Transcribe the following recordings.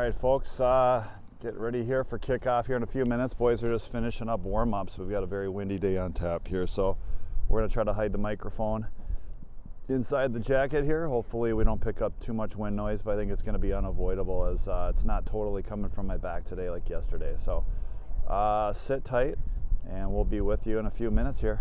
right, folks, get ready here for kickoff here in a few minutes. Boys are just finishing up warm-ups. We've got a very windy day on tap here, so we're going to try to hide the microphone inside the jacket here. Hopefully we don't pick up too much wind noise, but I think it's going to be unavoidable as it's not totally coming from my back today like yesterday. So sit tight, and we'll be with you in a few minutes here.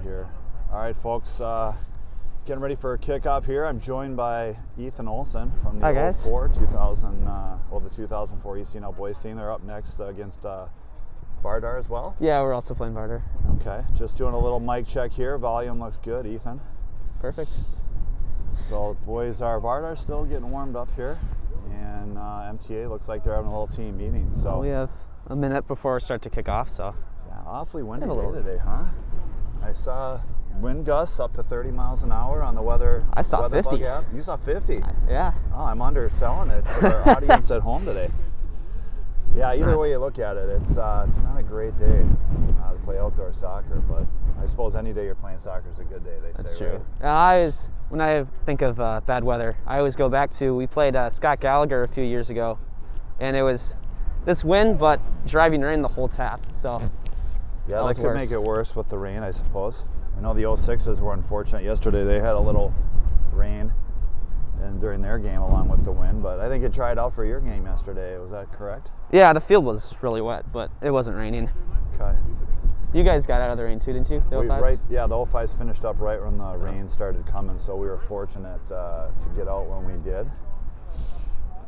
Here. All right, folks, getting ready for a kickoff here. I'm joined by Ethan Olson from the 2004 ECNL boys team. They're up next against Vardar as well. Yeah, we're also playing Vardar. Okay, just doing a little mic check here. Volume looks good, Ethan. Perfect. So boys are Vardar still getting warmed up here, and MTA looks like they're having a little team meeting. So we have a minute before we start to kick off. So yeah, awfully windy day today, huh? I saw wind gusts up to 30 miles an hour on the weather. I saw weather 50. Bug app. You saw 50? Yeah. Oh, I'm underselling it for our audience at home today. Yeah, either way you look at it, it's not a great day to play outdoor soccer, but I suppose any day you're playing soccer is a good day, they That's say, true. right? When I think of bad weather, I always go back to, we played Scott Gallagher a few years ago, and it was this wind, but driving rain the whole tap, so. Yeah, that could make it worse with the rain, I suppose. I know the 06s were unfortunate yesterday. They had a little rain and during their game along with the wind, but I think it dried out for your game yesterday. Was that correct? Yeah, the field was really wet, but it wasn't raining. Okay. You guys got out of the rain too, didn't you? The 05s? Right, yeah, the 05s finished up right when the rain started coming, so we were fortunate to get out when we did.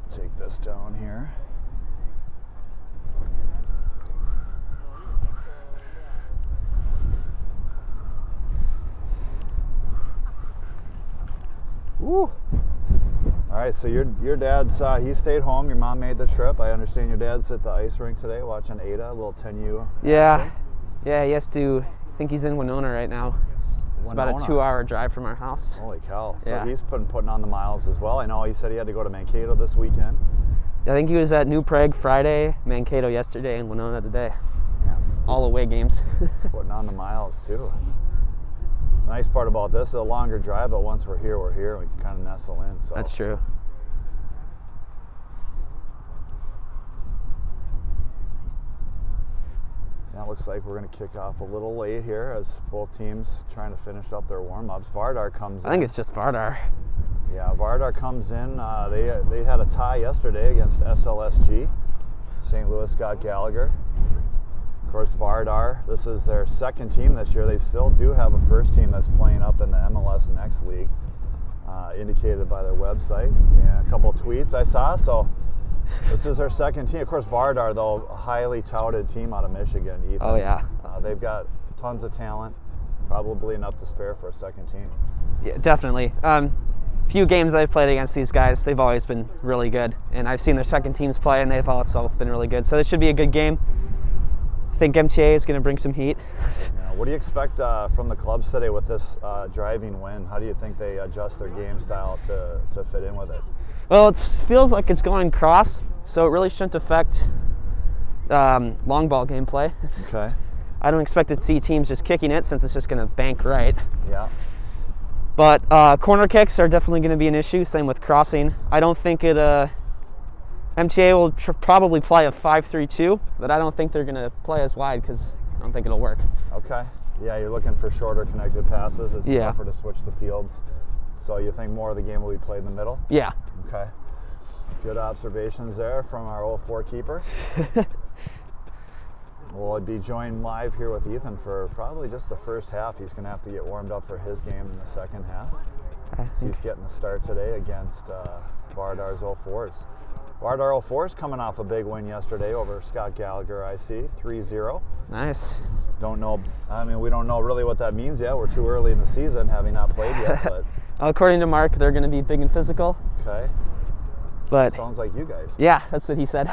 Take this down here. Woo! All right, so your dad's he stayed home. Your mom made the trip. I understand your dad's at the ice rink today watching Ada, a little 10U. Yeah, yeah. He has to. I think he's in Winona right now. It's about a 2-hour drive from our house. Holy cow! So yeah. He's putting on the miles as well. I know he said he had to go to Mankato this weekend. I think he was at New Prague Friday, Mankato yesterday, and Winona today. Yeah, all away games. He's putting on the miles too. The nice part about this is a longer drive, but once we're here, we can kind of nestle in. So that's true. Now it looks like we're going to kick off a little late here as both teams trying to finish up their warm-ups. Vardar comes in. I think it's just Vardar. Yeah, Vardar comes in. They had a tie yesterday against SLSG. St. Louis got Gallagher. Of course, Vardar, this is their second team this year. They still do have a first team that's playing up in the MLS Next League, indicated by their website. And a couple of tweets I saw, so this is their second team. Of course, Vardar, though, a highly touted team out of Michigan, Ethan. Oh, yeah. They've got tons of talent, probably enough to spare for a second team. Yeah, definitely. Few games I've played against these guys, they've always been really good. And I've seen their second teams play, and they've also been really good. So this should be a good game. I think MTA is going to bring some heat. Yeah, what do you expect from the clubs today with this driving wind? How do you think they adjust their game style to fit in with it? Well, it feels like it's going cross, so it really shouldn't affect long ball gameplay. Okay. I don't expect to see teams just kicking it since it's just going to bank right. Yeah. But corner kicks are definitely going to be an issue. Same with crossing. I don't think it. MTA will probably play a 5-3-2, but I don't think they're going to play as wide because I don't think it'll work. Okay. Yeah, you're looking for shorter connected passes. It's tougher to switch the fields. So you think more of the game will be played in the middle? Yeah. Okay. Good observations there from our 04 keeper. We'll be joined live here with Ethan for probably just the first half. He's going to have to get warmed up for his game in the second half. He's getting the start today against Vardar's 04s. Vardar 04s coming off a big win yesterday over Scott Gallagher IC, 3-0. Nice. Don't know, I mean, we don't know really what that means yet. We're too early in the season, having not played yet. But according to Mark, they're going to be big and physical. Okay. But sounds like you guys. Yeah, that's what he said.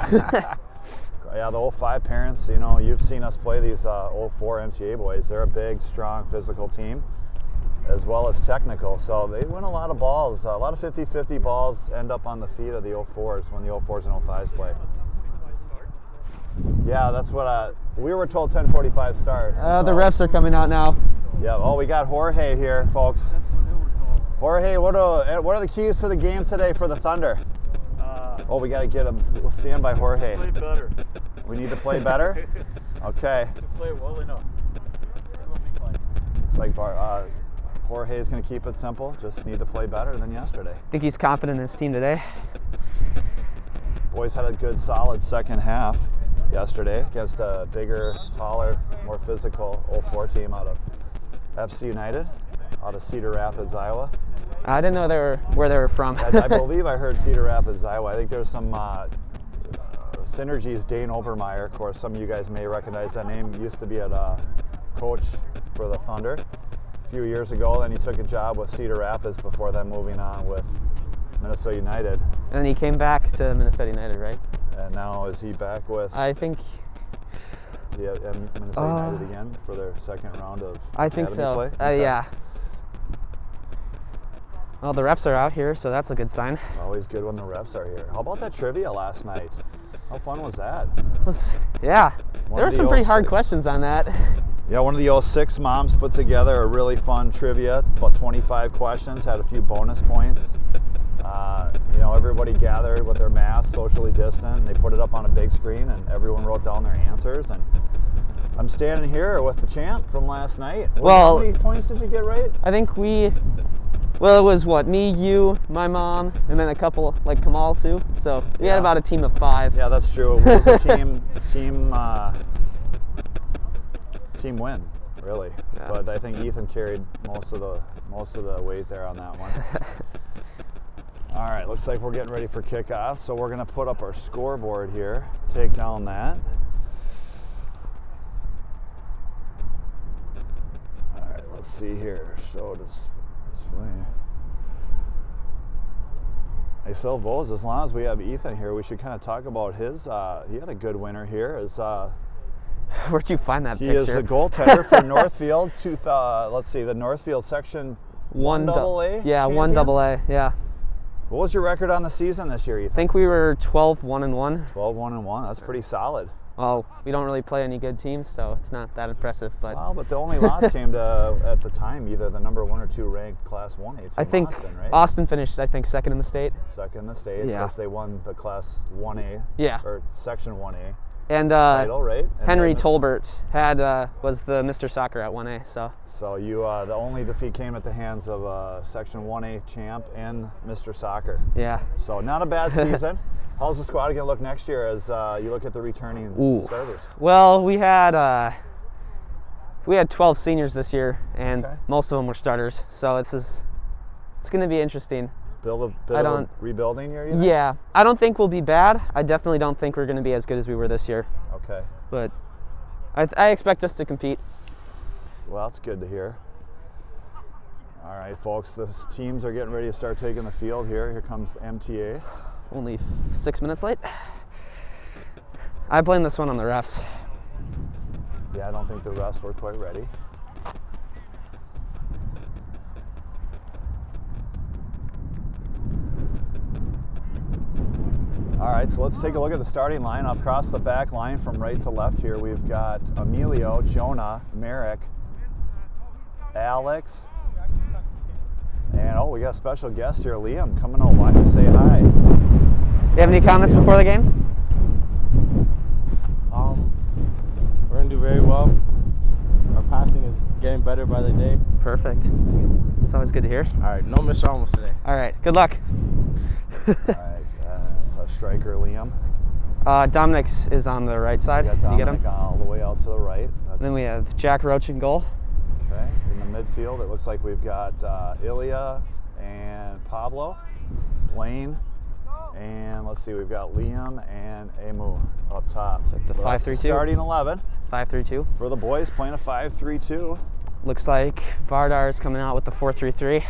Yeah, the 05 parents, you know, you've seen us play these 04 MTA boys. They're a big, strong, physical team, as well as technical. So they win a lot of balls. A lot of 50-50 balls end up on the feet of the 04s when the 04s and 05s play. Yeah, that's what we were told 10:45 start. The refs are coming out now. Yeah, oh, we got Jorge here, folks. Jorge, what are the keys to the game today for the Thunder? Oh, we got to get him. We'll stand by Jorge. Play better. We need to play better? Okay. Play well enough. It's like Jorge is going to keep it simple. Just need to play better than yesterday. I think he's confident in his team today. Boys had a good, solid second half yesterday against a bigger, taller, more physical 04 team out of FC United, out of Cedar Rapids, Iowa. I didn't know where they were from. I believe I heard Cedar Rapids, Iowa. I think there's some synergies. Dane Obermeyer, of course, some of you guys may recognize that name. Used to be a coach for the Thunder a few years ago. Then he took a job with Cedar Rapids before then moving on with Minnesota United. And then he came back to Minnesota United, right? And now is he back with? I think. Is he at Minnesota United again for their second round of I think so. play? Okay. Yeah. Well, the refs are out here, so that's a good sign. It's always good when the refs are here. How about that trivia last night? How fun was that? Yeah. There were some pretty hard 06. questions on that. Yeah, one of the 06 moms put together a really fun trivia, about 25 questions, had a few bonus points. You know, everybody gathered with their masks, socially distant, and they put it up on a big screen, and everyone wrote down their answers. And I'm standing here with the champ from last night. How many points did you get right? I think it was me, you, my mom, and then a couple, like Kamal too. So we had about a team of 5. Yeah, that's true. It was a team win, really. Yeah. But I think Ethan carried most of the weight there on that one. All right, looks like we're getting ready for kickoff. So we're gonna put up our scoreboard here, take down that. All right, let's see here. Show display. Hey, so Vos, as long as we have Ethan here, we should kind of talk about his. He had a good winner here. Where'd you find that picture? He is a goaltender for Northfield. Let's see, the Northfield Section 1AA. Yeah, champions? 1AA. Yeah. What was your record on the season this year, Ethan? I think we were 12-1-1. 12-1-1. That's pretty solid. Well, we don't really play any good teams, so it's not that impressive. But the only loss came to, at the time, either the number 1 or 2 ranked Class 1A team. I think Austin, right? Austin finished, second in the state. Second in the state. Yeah. Of course, they won the Class 1A. Yeah. Or Section 1A. And title, right? And Henry Tolbert was the Mr. Soccer at 1A. So you the only defeat came at the hands of Section 1A champ and Mr. Soccer. Yeah. So not a bad season. How's the squad going to look next year as you look at the returning starters? Well, we had 12 seniors this year, and most of them were starters. So it's going to be interesting. A rebuilding year, you think? Yeah. I don't think we'll be bad. I definitely don't think we're going to be as good as we were this year. Okay. But I expect us to compete. Well, that's good to hear. All right, folks, the teams are getting ready to start taking the field here. Here comes MTA. Only 6 minutes late. I blame this one on the refs. Yeah, I don't think the refs were quite ready. All All right, so let's take a look at the starting line. Across the back line from right to left here, we've got Emilio, Jonah, Merrick, Alex, and we got a special guest here, Liam, coming out wide to say hi. You have any comments before the game? We're going to do very well. Our passing is getting better by the day. Perfect. It's always good to hear. All right, no missed almost today. All right, good luck. All right, so striker Liam. Dominic is on the right side. We got You get Dominic him? all the way out to the right. That's Then we have Jack Roach in goal. okay. In the midfield, it looks like we've got Ilya and Pablo, Blaine, and let's see, we've got Liam and Emu up top. The So that's the 5-3-2. starting 11 5-3-2. for the boys, playing a 5-3-2. Looks like Vardar is coming out with the 4-3-3.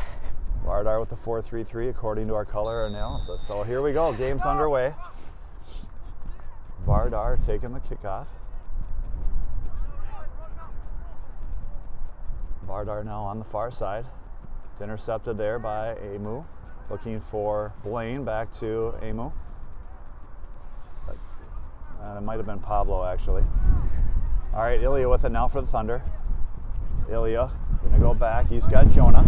Vardar with the 4-3-3 according to our color analysis. So here we go, game's underway. Vardar taking the kickoff. Vardar now on the far side. It's intercepted there by Emu. Looking for Blaine, back to Emu. That might have been Pablo actually. All right, Ilya with it now for the Thunder. Ilya gonna go back, he's got Jonah.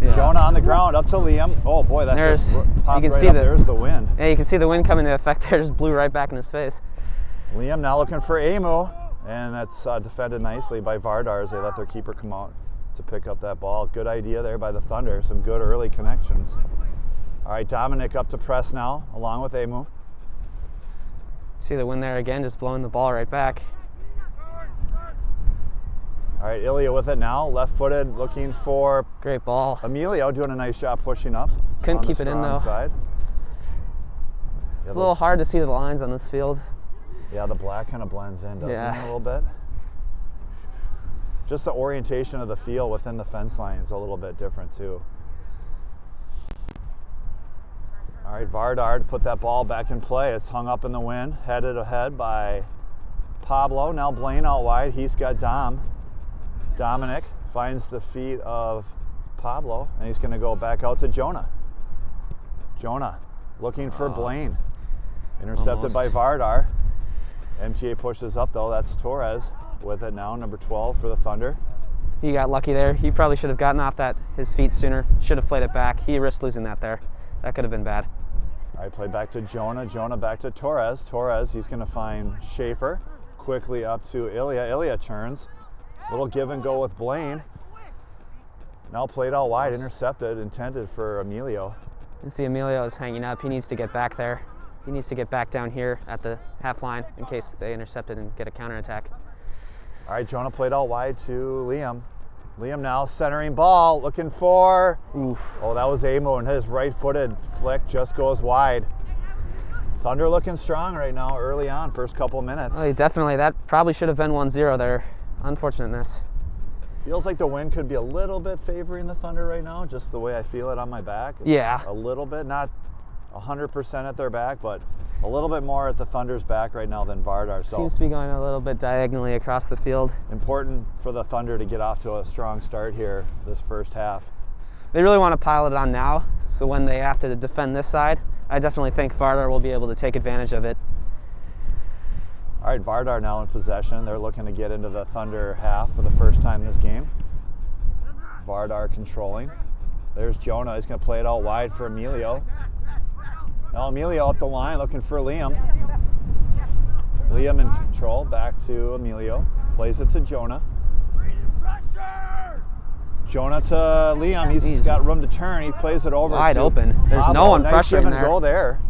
Yeah. Jonah on the ground, up to Liam. Oh boy, that just popped right up. There's the wind. Yeah, you can see the wind coming into effect there. Just blew right back in his face. Liam now looking for Emu, and that's defended nicely by Vardar as they let their keeper come out to pick up that ball. Good idea there by the Thunder. Some good early connections. All right, Dominic up to press now, along with Emu. See the wind there again, just blowing the ball right back. All right, Ilya with it now, left-footed, looking for Great ball. Emilio, doing a nice job pushing up. Couldn't on the keep it in, strong though. Side. It's a little hard to see the lines on this field. Yeah, the black kind of blends in, doesn't Yeah. it, a little bit? Just the orientation of the field within the fence line is a little bit different, too. All right, Vardar to put that ball back in play. It's hung up in the wind, headed ahead by Pablo. Now Blaine out wide. He's got Dominic finds the feet of Pablo, and he's going to go back out to Jonah. Jonah looking for Blaine. Intercepted by Vardar. MTA pushes up, though. That's Torres with it now, number 12 for the Thunder. He got lucky there. He probably should have gotten off his feet sooner. Should have played it back. He risked losing that there. That could have been bad. All right, play back to Jonah. Jonah back to Torres. Torres, he's going to find Schaefer. Quickly up to Ilya. Ilya turns. Little give and go with Blaine. Now played out wide, intercepted, intended for Emilio. You see Emilio is hanging up. He needs to get back there. He needs to get back down here at the half line in case they intercept it and get a counterattack. All right, Jonah played out wide to Liam. Liam now centering ball, looking for, Oof. oh, that was Emu, and his right-footed flick just goes wide. Thunder looking strong right now early on, first couple minutes. Oh, definitely. That probably should have been 1-0 there. Unfortunate miss. Feels like the wind could be a little bit favoring the Thunder right now, just the way I feel it on my back. It's Yeah. a little bit, not 100% at their back, but a little bit more at the Thunder's back right now than Vardar. So Seems to be going a little bit diagonally across the field. important for the Thunder to get off to a strong start here this first half. They really want to pile it on now, so when they have to defend this side, I definitely think Vardar will be able to take advantage of it. All right, Vardar now in possession. They're looking to get into the Thunder half for the first time this game. Vardar controlling. There's Jonah. He's going to play it out wide for Emilio. Now Emilio up the line looking for Liam. Liam in control, back to Emilio. Plays it to Jonah. Jonah to Liam. He's got room to turn. He plays it over Wide to open. There's Pablo. no one nice pressuring give and there. go there.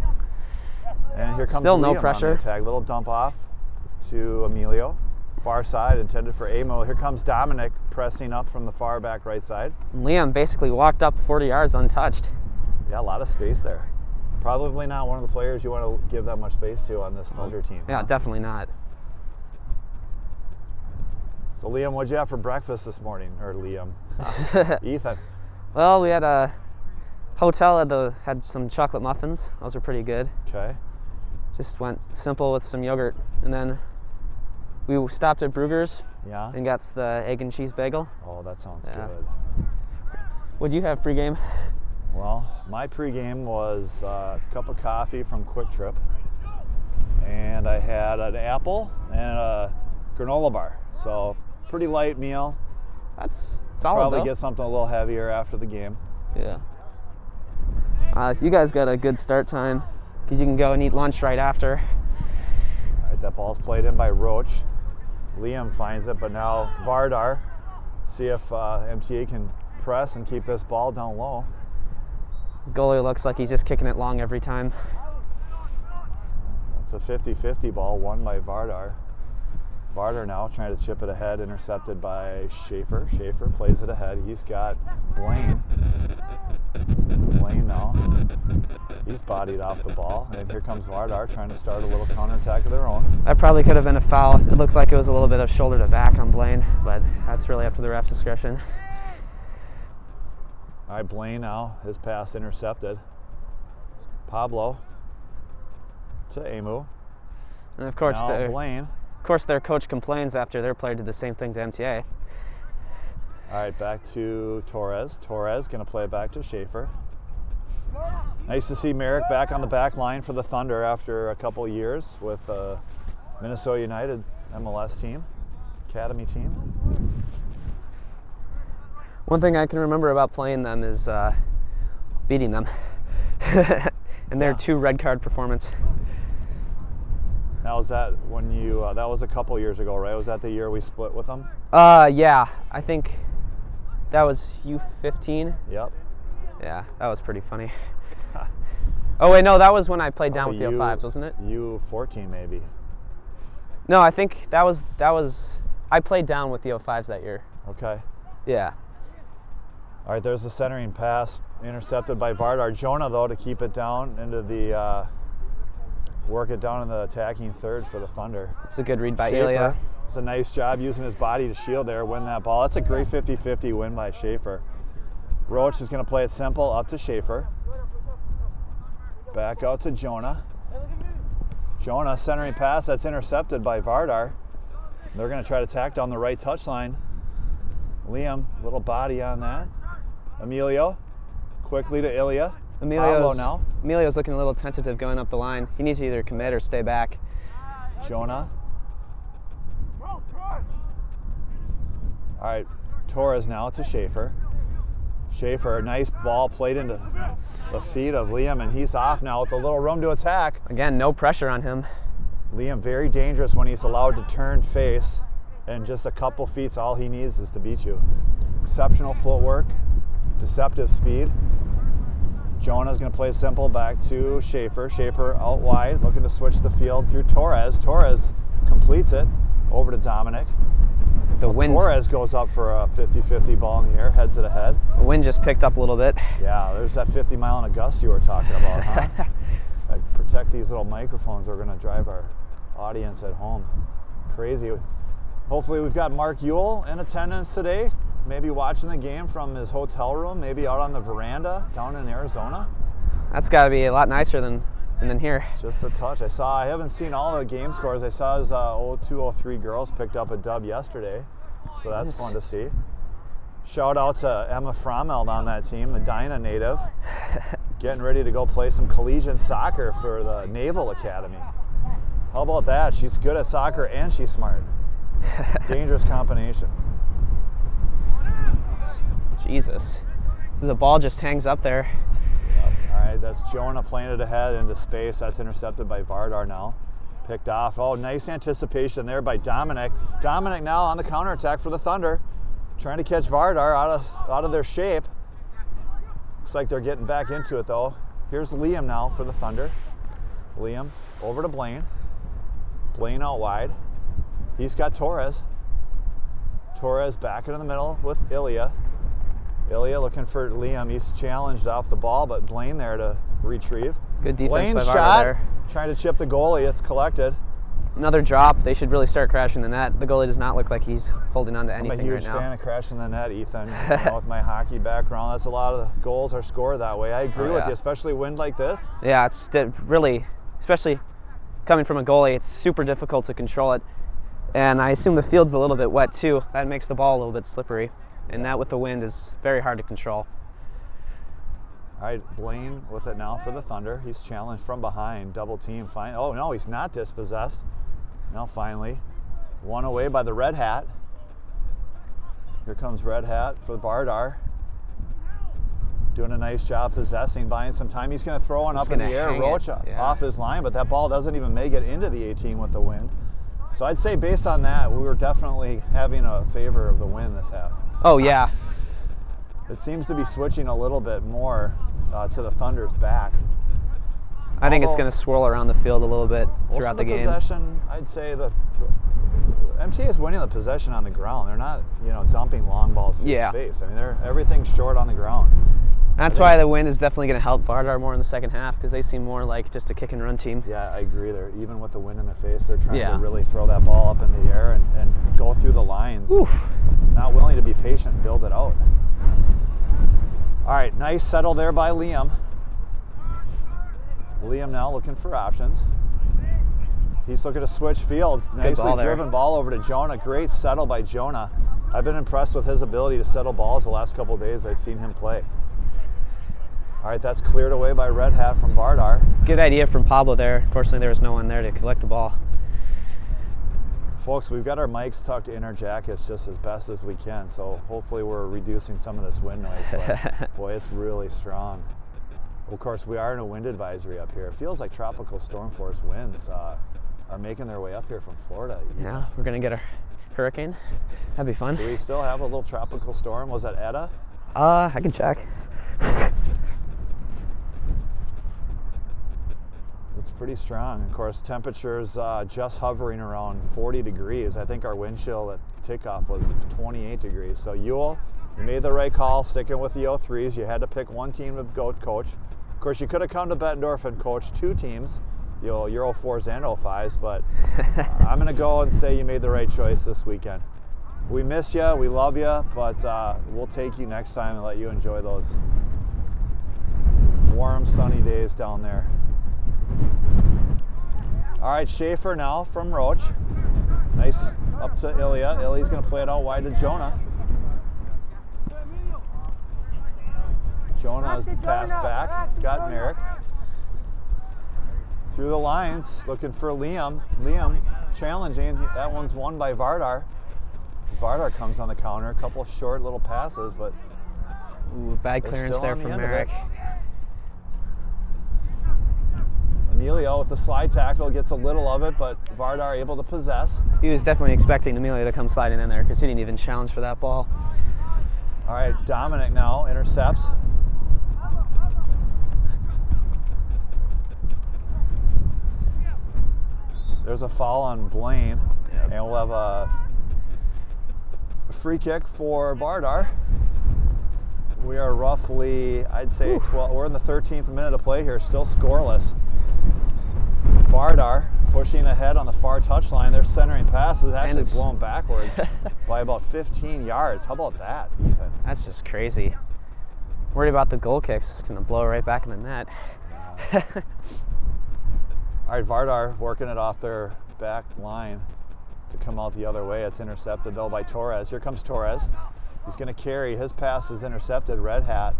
And here comes Still Liam no on the pressure. attack. Little dump off to Emilio. Far side intended for Emo. Here comes Dominic pressing up from the far back right side. Liam basically walked up 40 yards untouched. Yeah, a lot of space there. Probably not one of the players you want to give that much space to on this Thunder team. Yeah, definitely not. So Liam, what'd you have for breakfast this morning? Or Liam? Ethan. Well, we had a hotel had some chocolate muffins. Those were pretty good. Okay. Just went simple with some yogurt. And then we stopped at Brugger's Yeah. and got the egg and cheese bagel. Oh, that sounds Yeah. good. What'd you have pregame? Well, my pregame was a cup of coffee from Quick Trip, and I had an apple and a granola bar. So pretty light meal. That's solid. Probably though. get something a little heavier after the game. Yeah. You guys got a good start time because you can go and eat lunch right after. All right, that ball's played in by Roach. Liam finds it, but now Vardar. See if MTA can press and keep this ball down low. Goalie looks like he's just kicking it long every time. It's a 50-50 ball won by Vardar. Vardar now trying to chip it ahead, intercepted by Schaefer. Schaefer plays it ahead. He's got Blaine. Blaine now. He's bodied off the ball. And here comes Vardar trying to start a little counterattack of their own. That probably could have been a foul. It looked like it was a little bit of shoulder to back on Blaine, but that's really up to the ref's discretion. All right, Blaine now, his pass intercepted. Pablo to Emu. And of course, Now Blaine. Of course, their coach complains after their player did the same thing to MTA. All right, back to Torres. Torres going to play it back to Schaefer. Nice to see Merrick back on the back line for the Thunder after a couple years with Minnesota United MLS team, academy team. One thing I can remember about playing them is beating them and their 2 red card performance. Now, was that when you, that was a couple years ago, right? Was that the year we split with them? Yeah, I think that was U15. Yep. Yeah, that was pretty funny. Oh wait, no, that was when I played down with the 05s, wasn't it? U14 maybe. No, I think that was I played down with the 05s that year. Okay. Yeah. All right, there's the centering pass intercepted by Vardar. Jonah, though, to keep it down into the, work it down in the attacking third for the Thunder. It's a good read by Schaefer. Ilya. It's a nice job using his body to shield there, win that ball. That's a great 50-50 win by Schaefer. Roach is going to play it simple up to Schaefer. Back out to Jonah. Jonah centering pass that's intercepted by Vardar. They're going to try to tack down the right touchline. Liam, little body on that. Emilio, quickly to Ilya. Pablo now. Emilio's looking a little tentative going up the line. He needs to either commit or stay back. Jonah. All right, Torres now to Schaefer. Schaefer, nice ball played into the feet of Liam, and he's off now with a little room to attack. Again, no pressure on him. Liam very dangerous when he's allowed to turn face, and just a couple feet's all he needs is to beat you. Exceptional footwork, deceptive speed. Jonah's going to play simple back to Schaefer. Schaefer out wide, looking to switch the field through Torres. Torres completes it over to Dominic. Torres goes up for a 50-50 ball in the air, heads it ahead. The wind just picked up a little bit. Yeah, there's that 50-mile-an-hour gust you were talking about, huh? Protect these little microphones. We're going to drive our audience at home crazy. Hopefully we've got Mark Ewell in attendance today, maybe watching the game from his hotel room, maybe out on the veranda down in Arizona. That's got to be a lot nicer than here. Just a touch. I haven't seen all the game scores. I saw his 02-03 girls picked up a dub yesterday, so that's fun to see. Shout out to Emma Frommeld on that team, a Medina native, getting ready to go play some collegiate soccer for the Naval Academy. How about that? She's good at soccer and she's smart. Dangerous combination. Jesus. So the ball just hangs up there. Yep. All right, that's Jonah playing it ahead into space. That's intercepted by Vardar now. Picked off. Oh, nice anticipation there by Dominic. Dominic now on the counterattack for the Thunder. Trying to catch Vardar out of their shape. Looks like they're getting back into it though. Here's Liam now for the Thunder. Liam over to Blaine. Blaine out wide. He's got Torres. Torres back into the middle with Ilya. Ilya looking for Liam. He's challenged off the ball, but Blaine there to retrieve. Good defense Blaine's by Vardar shot, there. trying to chip the goalie. It's collected. Another drop. They should really start crashing the net. The goalie does not look like he's holding on to anything right now. I'm a huge fan of crashing the net, Ethan. With my hockey background, that's a lot of the goals are scored that way. I agree with you, especially wind like this. Yeah, it's really, especially coming from a goalie, it's super difficult to control it. And I assume the field's a little bit wet too. That makes the ball a little bit slippery. And that with the wind is very hard to control. All right, Blaine with it now for the Thunder. He's challenged from behind, double team. Fine. Oh no, he's not dispossessed. Now finally, one away by the Red Hat. Here comes Red Hat for Vardar. Doing a nice job possessing, buying some time. He's going to throw one up in the air. Roach off his line, but that ball doesn't even make it into the 18 with the wind. So I'd say based on that, we were definitely having a favor of the wind this half. Oh, yeah. It seems to be switching a little bit more to the Thunder's back. I think it's going to swirl around the field a little bit throughout the game. Possession, I'd say the MTA is winning the possession on the ground. They're not, dumping long balls through space. I mean, everything's short on the ground. That's why the wind is definitely going to help Vardar more in the second half, because they seem more like just a kick and run team. Yeah, I agree. They're even with the wind in their face, they're trying to really throw that ball up in the air and go through the lines. Oof. Not willing to be patient and build it out. All right, nice settle there by Liam. Liam now looking for options. He's looking to switch fields. Nicely driven ball over to Jonah. Great settle by Jonah. I've been impressed with his ability to settle balls the last couple of days I've seen him play. All right, that's cleared away by Red Hat from Vardar. Good idea from Pablo there. Unfortunately, there was no one there to collect the ball. Folks, we've got our mics tucked in our jackets just as best as we can, so hopefully we're reducing some of this wind noise, but boy, it's really strong. Of course, we are in a wind advisory up here. It feels like tropical storm force winds are making their way up here from Florida. Yeah, we're going to get a hurricane. That'd be fun. Do we still have a little tropical storm? Was that Etta? I can check. It's pretty strong. Of course, temperatures just hovering around 40 degrees. I think our wind chill at kickoff was 28 degrees. So Ewell, you made the right call sticking with the 03s. You had to pick one team to go coach. Of course, you could have come to Bettendorf and coached two teams, your 04s and 05s, but I'm going to go and say you made the right choice this weekend. We miss you, we love you, but we'll take you next time and let you enjoy those warm, sunny days down there. All right, Schaefer now from Roach. Nice up to Ilya. Ilya's going to play it out wide to Jonah. Jonah's pass back. Scott Merrick. Through the lines, looking for Liam. Liam challenging. That one's won by Vardar. Vardar comes on the counter. A couple short little passes, but ooh, bad clearance there from Merrick. Emilio with the slide tackle gets a little of it, but Vardar able to possess. He was definitely expecting Emilio to come sliding in there because he didn't even challenge for that ball. All right, Dominic now intercepts. There's a foul on Blaine, and we'll have a free kick for Vardar. We are roughly, I'd say, 12. We're in the 13th minute of play here, still scoreless. Vardar pushing ahead on the far touchline. Their centering pass is actually blown backwards by about 15 yards. How about that, Ethan? That's just crazy. Worried about the goal kicks. It's going to blow right back in the net. All right, Vardar working it off their back line to come out the other way. It's intercepted, though, by Torres. Here comes Torres. He's going to carry. His pass is intercepted. Red Hat.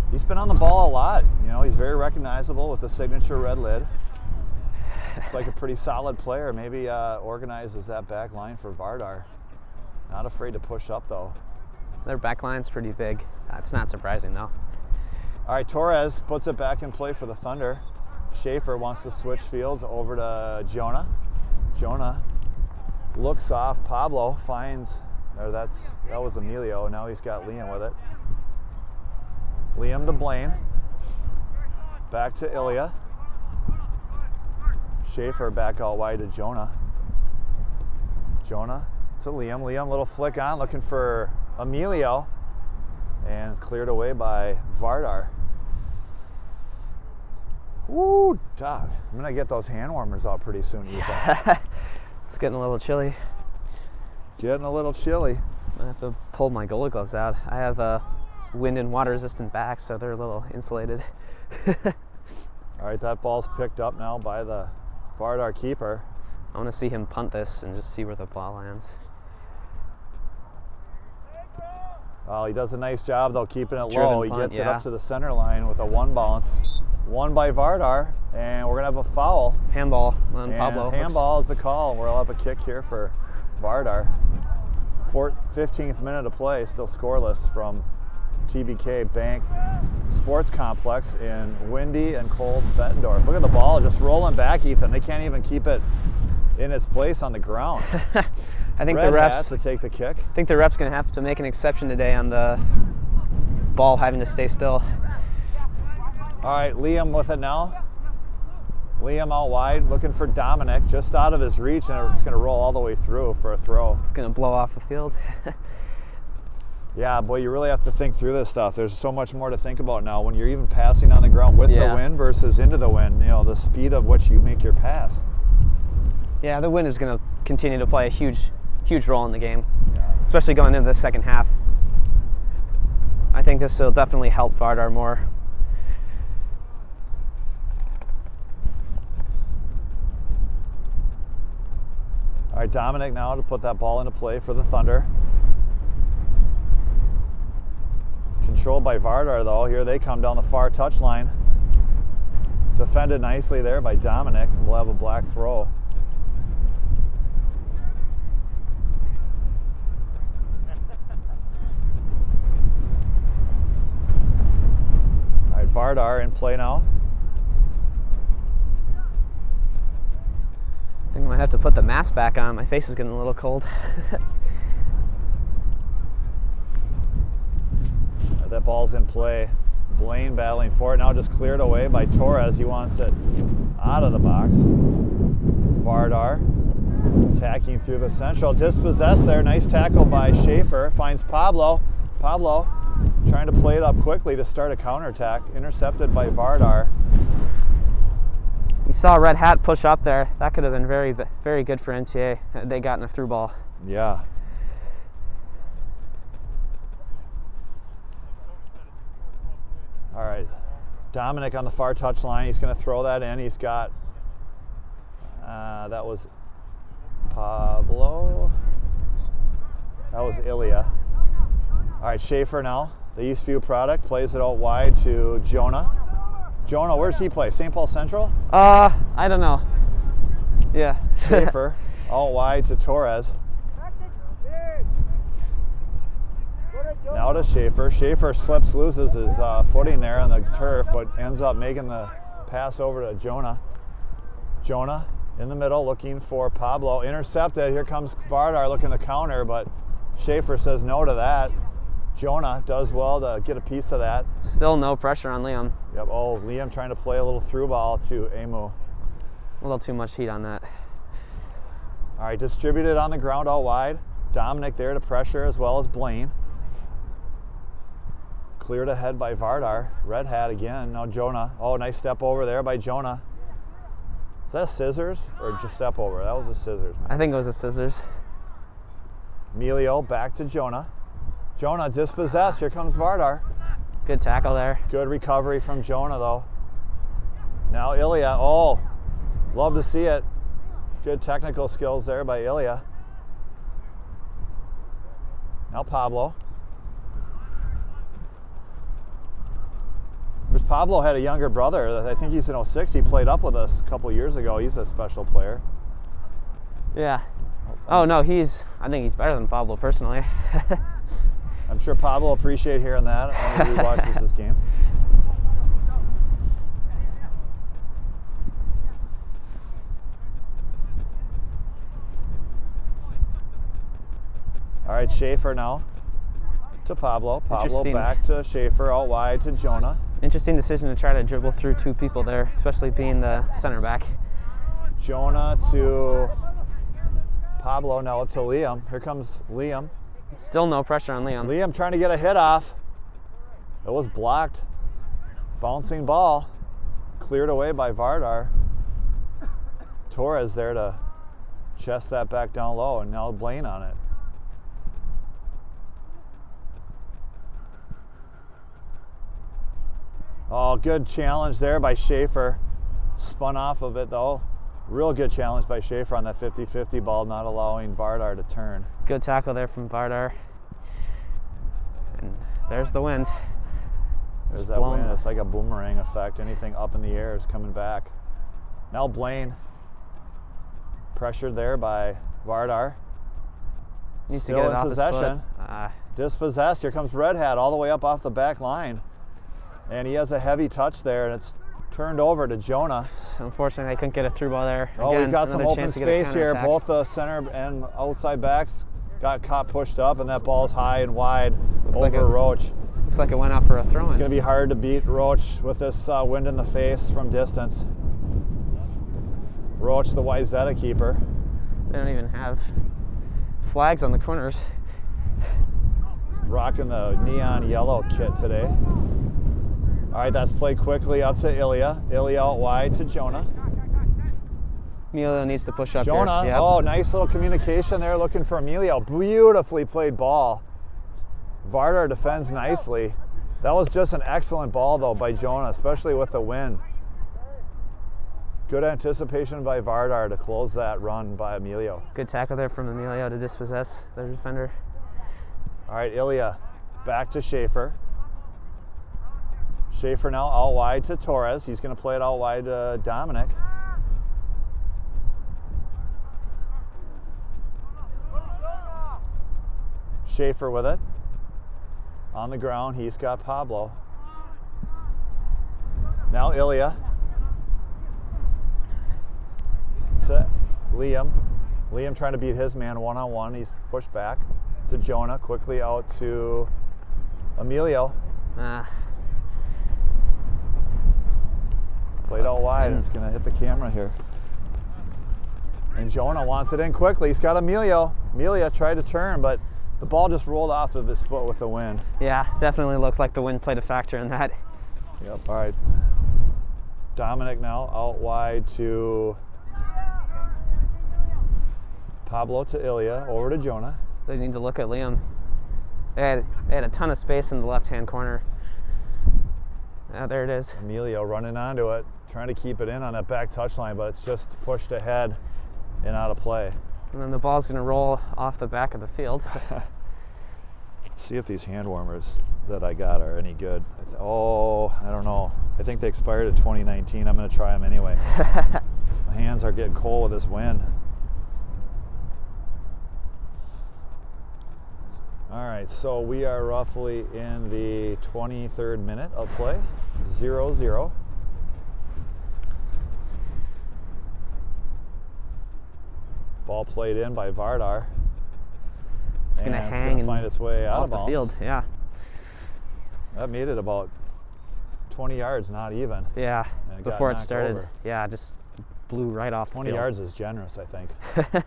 He's been on the ball a lot. He's very recognizable with the signature red lid. It's like a pretty solid player. Maybe organizes that back line for Vardar. Not afraid to push up, though. Their back line's pretty big. That's not surprising, though. All right, Torres puts it back in play for the Thunder. Schaefer wants to switch fields over to Jonah. Jonah looks off. Pablo finds, that was Emilio. Now he's got Liam with it. Liam to Blaine. Back to Ilya. Schaefer back out wide to Jonah. Jonah to Liam. Liam, little flick on, looking for Emilio. And cleared away by Vardar. Woo, Doc. I'm going to get those hand warmers out pretty soon, Ethan. It's getting a little chilly. Getting a little chilly. I have to pull my goalie gloves out. I have a wind and water resistant back, so they're a little insulated. All right, that ball's picked up now by the Vardar keeper. I want to see him punt this and just see where the ball lands. Well, he does a nice job though keeping it Driven low. He punt, gets it yeah. up to the center line with a 1 bounce. 1 by Vardar, and we're gonna have a foul. Handball on And Pablo. handball is the call. We'll have a kick here for Vardar. 15th minute of play, still scoreless from TBK Bank Sports Complex in windy and cold Bettendorf. Look at the ball just rolling back, Ethan. They can't even keep it in its place on the ground. I think Red the refs hat to take the kick. I think the ref's gonna have to make an exception today on the ball having to stay still. All right, Liam with it now. Liam out wide, looking for Dominic, just out of his reach, and it's going to roll all the way through for a throw. It's gonna blow off the field. Yeah, boy, you really have to think through this stuff. There's so much more to think about now when you're even passing on the ground with Yeah. the wind versus into the wind. You know, the speed of which you make your pass. Yeah, the wind is gonna continue to play a huge role in the game, Yeah. especially going into the second half. I think this will definitely help Vardar more. All right, Dominic now to put that ball into play for the Thunder. Controlled by Vardar though. Here they come down the far touchline. Defended nicely there by Dominic. We'll have a black throw. All right, Vardar in play now. I think I might have to put the mask back on. My face is getting a little cold. That ball's in play. Blaine battling for it now, just cleared away by Torres. He wants it out of the box. Vardar attacking through the central. Dispossessed there. Nice tackle by Schaefer. Finds Pablo. Pablo trying to play it up quickly to start a counterattack. Intercepted by Vardar. You saw Red Hat push up there. That could have been very good for MTA. They got in a through ball. Yeah. All right, Dominic on the far touchline. He's going to throw that in. He's got, that was Pablo. That was Ilya. All right, Schaefer now, the Eastview product, plays it out wide to Jonah. Jonah, where's he play? St. Paul Central? I don't know. Yeah. Schaefer out wide to Torres. Now to Schaefer. Schaefer loses his footing there on the turf, but ends up making the pass over to Jonah. Jonah in the middle looking for Pablo. Intercepted. Here comes Vardar looking to counter, but Schaefer says no to that. Jonah does well to get a piece of that. Still no pressure on Liam. Yep. Oh, Liam trying to play a little through ball to Emu. A little too much heat on that. All right, distributed on the ground out wide. Dominic there to pressure as well as Blaine. Cleared ahead by Vardar. Red hat again. Now Jonah. Oh, nice step over there by Jonah. Is that a scissors or just step over? That was a scissors. Man. I think it was a scissors. Emilio back to Jonah. Jonah dispossessed. Here comes Vardar. Good tackle there. Good recovery from Jonah though. Now Ilya. Oh, love to see it. Good technical skills there by Ilya. Now Pablo. Pablo had a younger brother. I think he's in 06. He played up with us a couple years ago. He's a special player. Yeah. Oh no, I think he's better than Pablo personally. I'm sure Pablo will appreciate hearing that when he watches this game. All right, Schaefer now to Pablo. Pablo back to Schaefer, out wide to Jonah. Interesting decision to try to dribble through two people there, especially being the center back. Jonah to Pablo, now to Liam. Here comes Liam. Still no pressure on Liam. Liam trying to get a hit off. It was blocked. Bouncing ball. Cleared away by Vardar. Torres there to chest that back down low, and now Blaine on it. Oh, good challenge there by Schaefer. Spun off of it though. Real good challenge by Schaefer on that 50-50 ball, not allowing Vardar to turn. Good tackle there from Vardar. There's the wind. There's Just that blowing. wind. It's like a boomerang effect. Anything up in the air is coming back. Now Blaine, pressured there by Vardar. Needs Still to get it in off possession. his foot. Dispossessed. Here comes Red Hat all the way up off the back line. And he has a heavy touch there, and it's turned over to Jonah. Unfortunately, they couldn't get a through ball there. Oh, Again, we've got some another open chance to get a space here. counterattack. Both the center and outside backs got caught pushed up, and that ball's high and wide Looks over like it- Roach. Looks like it went out for a throw-in. It's going to be hard to beat Roach with this wind in the face from distance. Roach, the Wyzetta keeper. They don't even have flags on the corners. Rocking the neon yellow kit today. All right, that's played quickly up to Ilya. Ilya out wide to Jonah. Emilio needs to push up Jonah, here. Yep. oh, nice little communication there looking for Emilio. Beautifully played ball. Vardar defends nicely. That was just an excellent ball though by Jonah, especially with the wind. Good anticipation by Vardar to close that run by Emilio. Good tackle there from Emilio to dispossess their defender. All right, Ilya back to Schaefer. Schaefer now out wide to Torres. He's going to play it out wide to Dominic. Schaefer with it. On the ground, he's got Pablo. Now Ilya to Liam. Liam trying to beat his man one-on-one. He's pushed back to Jonah. Quickly out to Emilio. Played out wide, and it's going to hit the camera here. And Jonah wants it in quickly. He's got Emilio. Emilio tried to turn, but the ball just rolled off of his foot with the wind. Yeah, definitely looked like the wind played a factor in that. Yep, all right. Dominic now out wide to Pablo to Ilya, over to Jonah. They need to look at Liam. They had a ton of space in the left-hand corner. There it is. Emilio running onto it, trying to keep it in on that back touchline, but it's just pushed ahead and out of play. And then the ball's going to roll off the back of the field. Let's see if these hand warmers that I got are any good. I don't know. I think they expired in 2019. I'm going to try them anyway. My hands are getting cold with this wind. All right, so we are roughly in the 23rd minute of play, 0-0. Ball played in by Vardar. It's going to hang and find its way out off of bounds. the field. Yeah. That made it about 20 yards, not even. Yeah. And it got Before it knocked started. over. Yeah, just blew right off the 20 field. yards is generous, I think.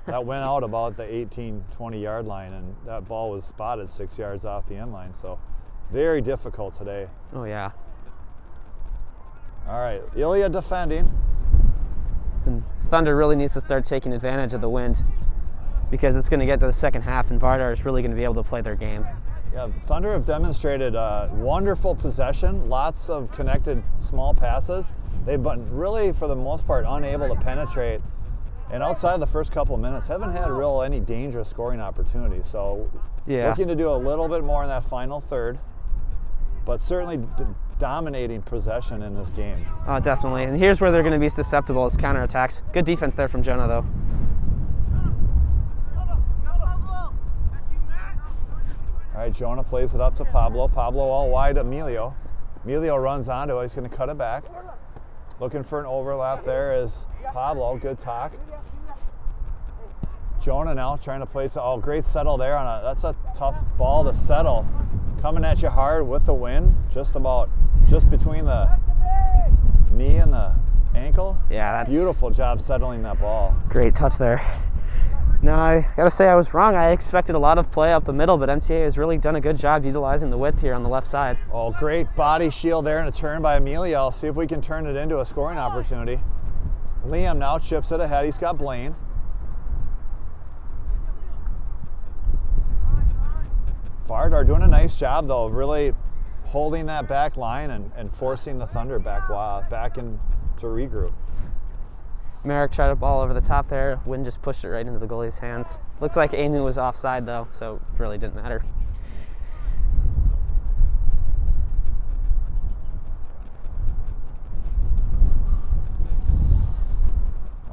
That went out about the 18, 20 yard line, and that ball was spotted 6 yards off the end line. So very difficult today. Oh, yeah. All right, Ilya defending. And Thunder really needs to start taking advantage of the wind because it's going to get to the second half and Vardar is really going to be able to play their game. Yeah, Thunder have demonstrated wonderful possession, lots of connected small passes. They've been really, for the most part, unable to penetrate. And outside of the first couple of minutes, haven't had any dangerous scoring opportunities. So Yeah. looking to do a little bit more in that final third, but certainly dominating possession in this game. Oh, definitely. And here's where they're going to be susceptible is counterattacks. Good defense there from Jonah, though. All right, Jonah plays it up to Pablo. Pablo all wide to Emilio. Emilio runs onto it. He's going to cut it back. Looking for an overlap there is Pablo. Good talk. Jonah now trying to play it. Oh, great settle there on a. That's a tough ball to settle. Coming at you hard with the wind, just between the knee and the ankle. Yeah, that's Beautiful job settling that ball. great touch there. No, I gotta say I was wrong. I expected a lot of play up the middle, but MTA has really done a good job utilizing the width here on the left side. Oh, great body shield there and a turn by Emilio. I'll see if we can turn it into a scoring opportunity. Liam now chips it ahead. He's got Blaine. Vardar doing a nice job though, really holding that back line and forcing the Thunder back in to regroup. Merrick tried a ball over the top there. Wind just pushed it right into the goalie's hands. Looks like Anu was offside though, so it really didn't matter.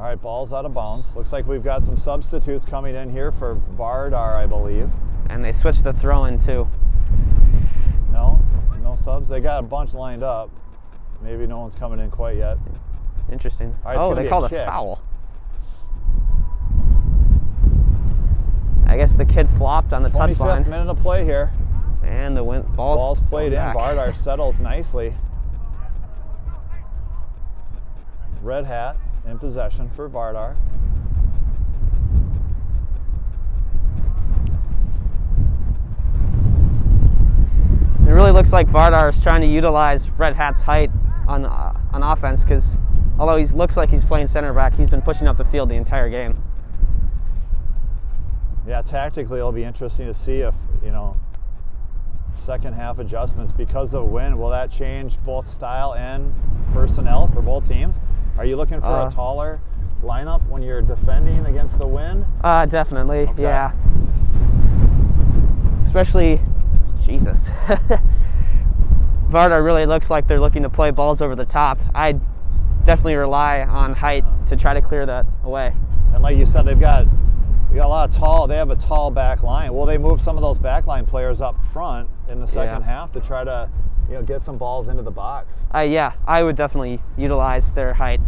All right, ball's out of bounds. Looks like we've got some substitutes coming in here for Vardar, I believe. And they switched the throw-in too. No subs. They got a bunch lined up. Maybe no one's coming in quite yet. Interesting. All right, it's oh, gonna they be a called a kick. foul. I guess the kid flopped on the 25th touchline. minute of play here. And the ball's played in. back. Vardar settles nicely. Red hat in possession for Vardar. It really looks like Vardar is trying to utilize Red Hat's height on offense, because although he looks like he's playing center back, he's been pushing up the field the entire game. Yeah, tactically it'll be interesting to see if, second half adjustments because of wind, will that change both style and personnel for both teams? Are you looking for a taller lineup when you're defending against the wind? Definitely, Okay. yeah. Especially, Jesus. Vardar really looks like they're looking to play balls over the top. I'd definitely rely on height to try to clear that away. And like you said, they got a lot of they have a tall back line. Will they move some of those back line players up front in the second half to try to get some balls into the box? Yeah, I would definitely utilize their height.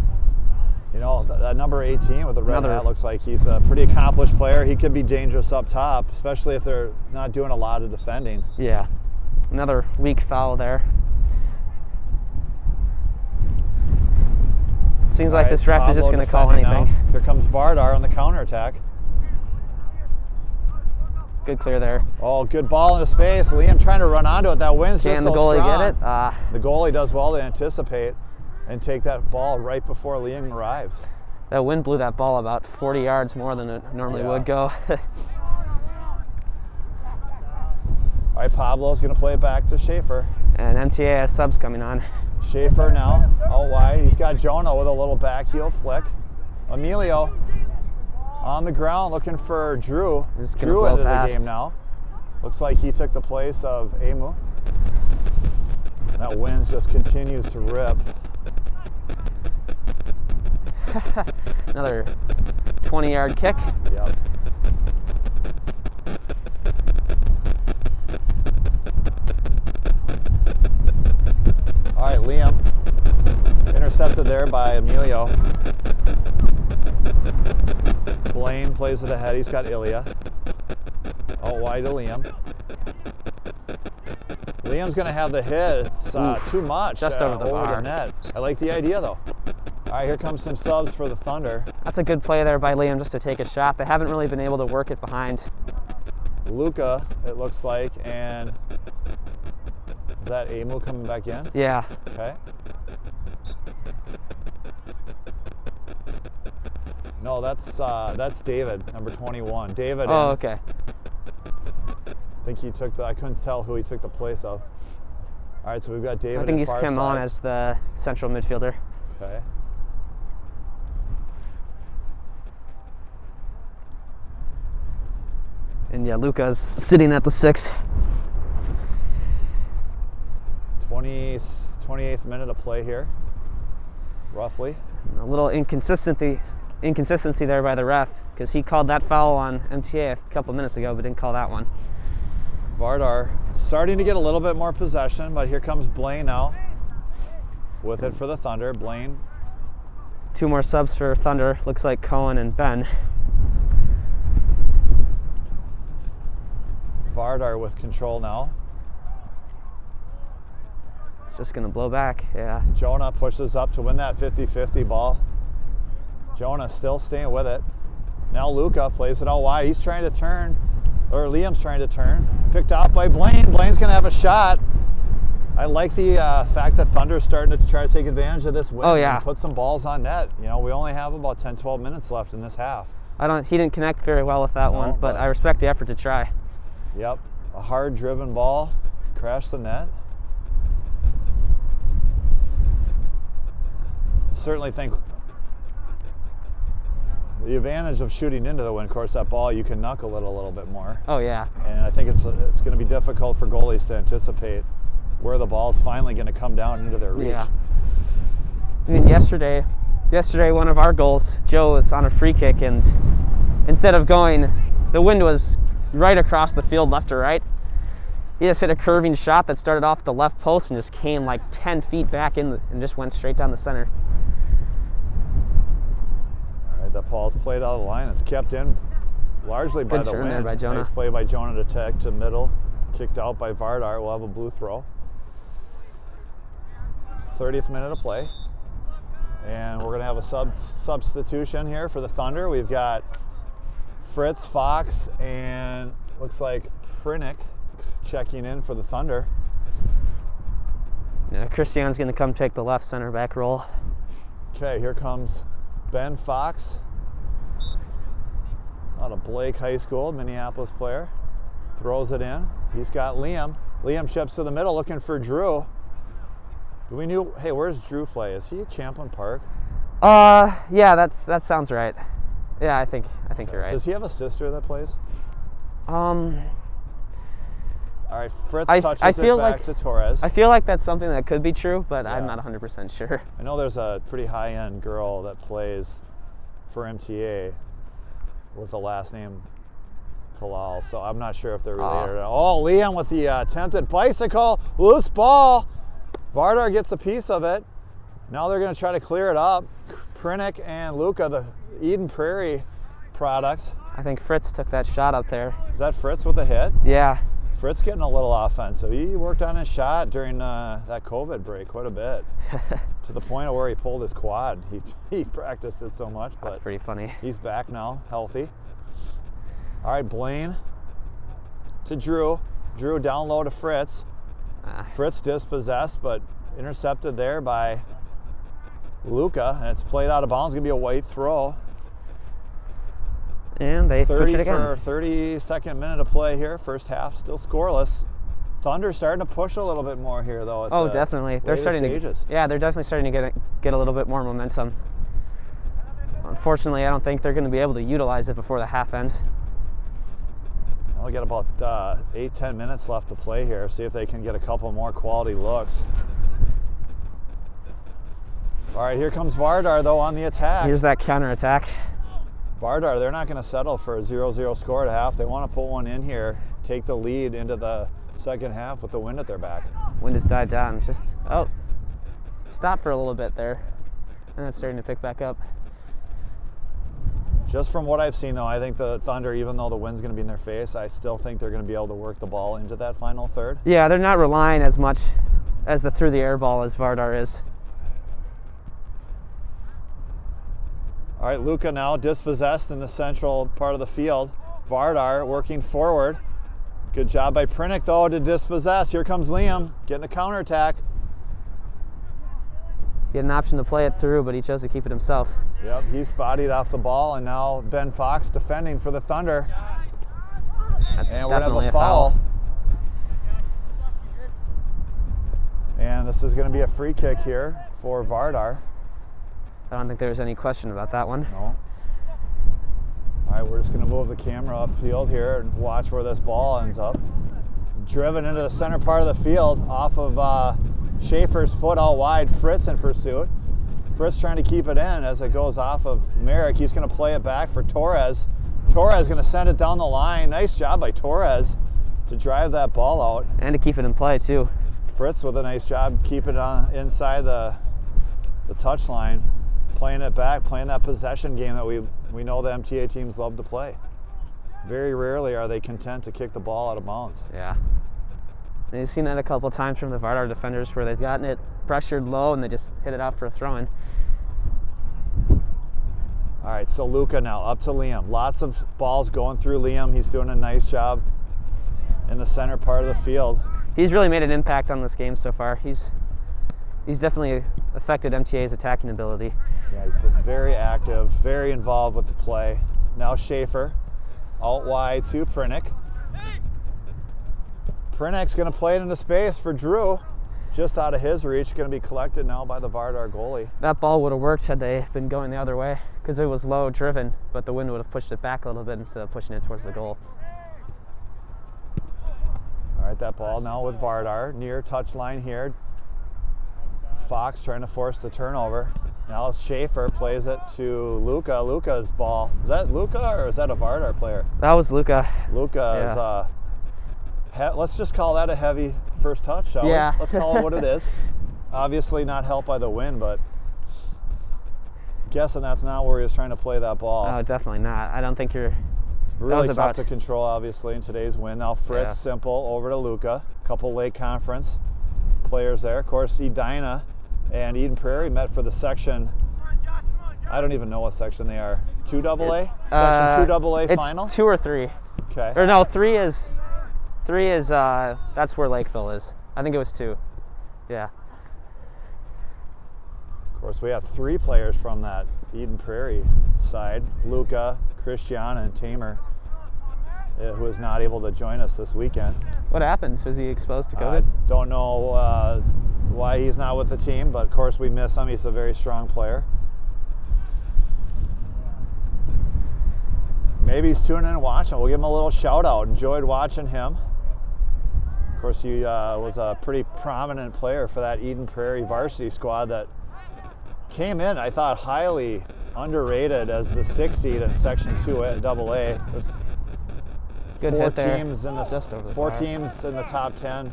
That number 18 with the red hat looks like he's a pretty accomplished player. He could be dangerous up top, especially if they're not doing a lot of defending. Yeah, another weak foul there. Seems like this ref is just going to call anything. Now. Here comes Vardar on the counterattack. Good clear there. Oh, good ball into space. Liam trying to run onto it. That wind's just so strong. Can the goalie get it? The goalie does well to anticipate and take that ball right before Liam arrives. That wind blew that ball about 40 yards more than it normally would go. All right, Pablo's going to play it back to Schaefer. And MTA has subs coming on. Schaefer now out wide. He's got Jonah with a little back heel flick. Emilio on the ground looking for Drew. Drew into the game now. Looks like he took the place of Emu. That wind just continues to rip. Another 20-yard kick. Yep. All right, Liam. Intercepted there by Emilio. Blaine plays it ahead. He's got Ilya. Out wide to Liam. Liam's going to have the hit. It's too much. Just over the net. I like the idea, though. All right, here comes some subs for the Thunder. That's a good play there by Liam just to take a shot. They haven't really been able to work it behind. Luca, it looks like, and is that Emu coming back in? Yeah. Okay. No, that's David, number 21. David. Oh, okay. I think he took I couldn't tell who he took the place of. All right, so we've got David. I think he's far come on side. as the central midfielder. Okay. And yeah, Luca's sitting at the 6. 28th minute of play here, roughly. A little inconsistency there by the ref, because he called that foul on MTA a couple minutes ago, but didn't call that one. Vardar starting to get a little bit more possession, but here comes Blaine now with it for the Thunder. Blaine. 2 more subs for Thunder. Looks like Cohen and Ben. Vardar with control now. It's just going to blow back, yeah. Jonah pushes up to win that 50-50 ball. Jonah still staying with it. Now Luca plays it out wide. He's trying to turn, or Liam's trying to turn. Picked off by Blaine. Blaine's going to have a shot. I like the fact that Thunder's starting to try to take advantage of this win and put some balls on net. We only have about 10-12 minutes left in this half. He didn't connect very well with that one, but I respect the effort to try. Yep, a hard driven ball, crashed the net. Certainly think the advantage of shooting into the wind, of course, that ball you can knuckle it a little bit more. Oh yeah. And I think it's going to be difficult for goalies to anticipate where the ball's finally going to come down into their reach. Yeah. I mean, yesterday yesterday, one of our goals, Joe was on a free kick, and instead of going, the wind was right across the field, left to right. He just hit a curving shot that started off the left post and just came like 10 feet back in and just went straight down the center. All right, that ball's played out of the line. It's kept in largely by Good the turn wind. there by Jonah. Nice play by Jonah to tech to middle. Kicked out by Vardar. We'll have a blue throw. 30th minute of play. And we're going to have a substitution here for the Thunder. We've got Fritz, Fox, and looks like Prinick checking in for the Thunder. Yeah, Christian's going to come take the left center back role. Okay, here comes Ben Fox out of Blake High School, Minneapolis player. Throws it in. He's got Liam. Liam chips to the middle looking for Drew. Hey, where's Drew play? Is he at Champlain Park? Yeah, that sounds right. Yeah, I think you're right. Does he have a sister that plays? All right, Fritz touches it back to Torres. I feel like that's something that could be true, but Yeah. I'm not 100% sure. I know there's a pretty high-end girl that plays for MTA with the last name Kalal, so I'm not sure if they're related. Oh, Liam with the attempted bicycle, loose ball. Vardar gets a piece of it. Now they're going to try to clear it up. Prinick and Luca, the Eden Prairie products. I think Fritz took that shot up there. Is that Fritz with a hit? Yeah. Fritz getting a little offensive. He worked on his shot during that COVID break quite a bit, to the point of where he pulled his quad. He practiced it so much, but That's pretty funny. he's back now, healthy. All right, Blaine to Drew. Drew down low to Fritz. Fritz dispossessed, but intercepted there by Luca, and it's played out of bounds. It's gonna be a white throw. And they switch it again. 32nd minute of play here. First half still scoreless. Thunder starting to push a little bit more here, though. At Oh, the definitely. They're starting stages. to. Yeah, they're definitely starting to get a little bit more momentum. Unfortunately, I don't think they're going to be able to utilize it before the half ends. We got about 8-10 minutes left to play here. See if they can get a couple more quality looks. All right, here comes Vardar, though, on the attack. Here's that counter attack. Vardar, they're not going to settle for a 0-0 score at half. They want to put one in here, take the lead into the second half with the wind at their back. Wind has died down. Just, stop for a little bit there. And it's starting to pick back up. Just from what I've seen, though, I think the Thunder, even though the wind's going to be in their face, I still think they're going to be able to work the ball into that final third. Yeah, they're not relying as much as the through the air ball as Vardar is. All right, Luca now dispossessed in the central part of the field. Vardar working forward. Good job by Prinick, though, to dispossess. Here comes Liam getting a counterattack. He had an option to play it through, but he chose to keep it himself. Yep, he's bodied off the ball, and now Ben Fox defending for the Thunder. That's And we're going to definitely have a foul. And this is going to be a free kick here for Vardar. I don't think there's any question about that one. No. All right, we're just going to move the camera upfield here and watch where this ball ends up. Driven into the center part of the field off of Schaefer's foot out wide. Fritz in pursuit. Fritz trying to keep it in as it goes off of Merrick. He's going to play it back for Torres. Torres going to send it down the line. Nice job by Torres to drive that ball out. And to keep it in play, too. Fritz with a nice job keeping it on inside the touch line. Playing it back, playing that possession game that we know the MTA teams love to play. Very rarely are they content to kick the ball out of bounds. Yeah. And you've seen that a couple times from the Vardar defenders where they've gotten it pressured low and they just hit it out for a throw-in. All right, so Luca now up to Liam. Lots of balls going through Liam. He's doing a nice job in the center part of the field. He's really made an impact on this game so far. He's definitely affected MTA's attacking ability. Yeah, he's been very active, very involved with the play. Now Schaefer, out wide to Prinick. Prinick's going to play it into space for Drew. Just out of his reach, going to be collected now by the Vardar goalie. That ball would have worked had they been going the other way because it was low driven, but the wind would have pushed it back a little bit instead of pushing it towards the goal. All right, that ball now with Vardar, near touch line here. Fox trying to force the turnover. Now Schaefer plays it to Luca. Luca's ball. Is that Luca or is that a Vardar player? That was Luca. Luca is, let's just call that a heavy first touch, shall we? Let's call it what it is. Obviously not helped by the wind, but guessing that's not where he was trying to play that ball. Oh, definitely not. I don't think you're... It's really tough to control, obviously, in today's wind. Now Fritz, simple, over to Luca. Couple late conference players there. Of course, Edina and Eden Prairie met for the section. I don't even know what section they are. 2AA? Section 2AA final? It's 2 or 3. Okay. Or no, 3 is that's where Lakeville is. I think it was 2. Yeah. Of course, we have 3 players from that Eden Prairie side. Luca, Christiana, and Tamer, who is not able to join us this weekend. What happened? Was he exposed to COVID? I don't know why he's not with the team, but of course we miss him. He's a very strong player. Maybe he's tuning in and watching. We'll give him a little shout out. Enjoyed watching him. Of course, he was a pretty prominent player for that Eden Prairie varsity squad that came in, I thought, highly underrated as the 6th seed in Section 2AA. There's Good four hit there. teams in the four teams in the top 10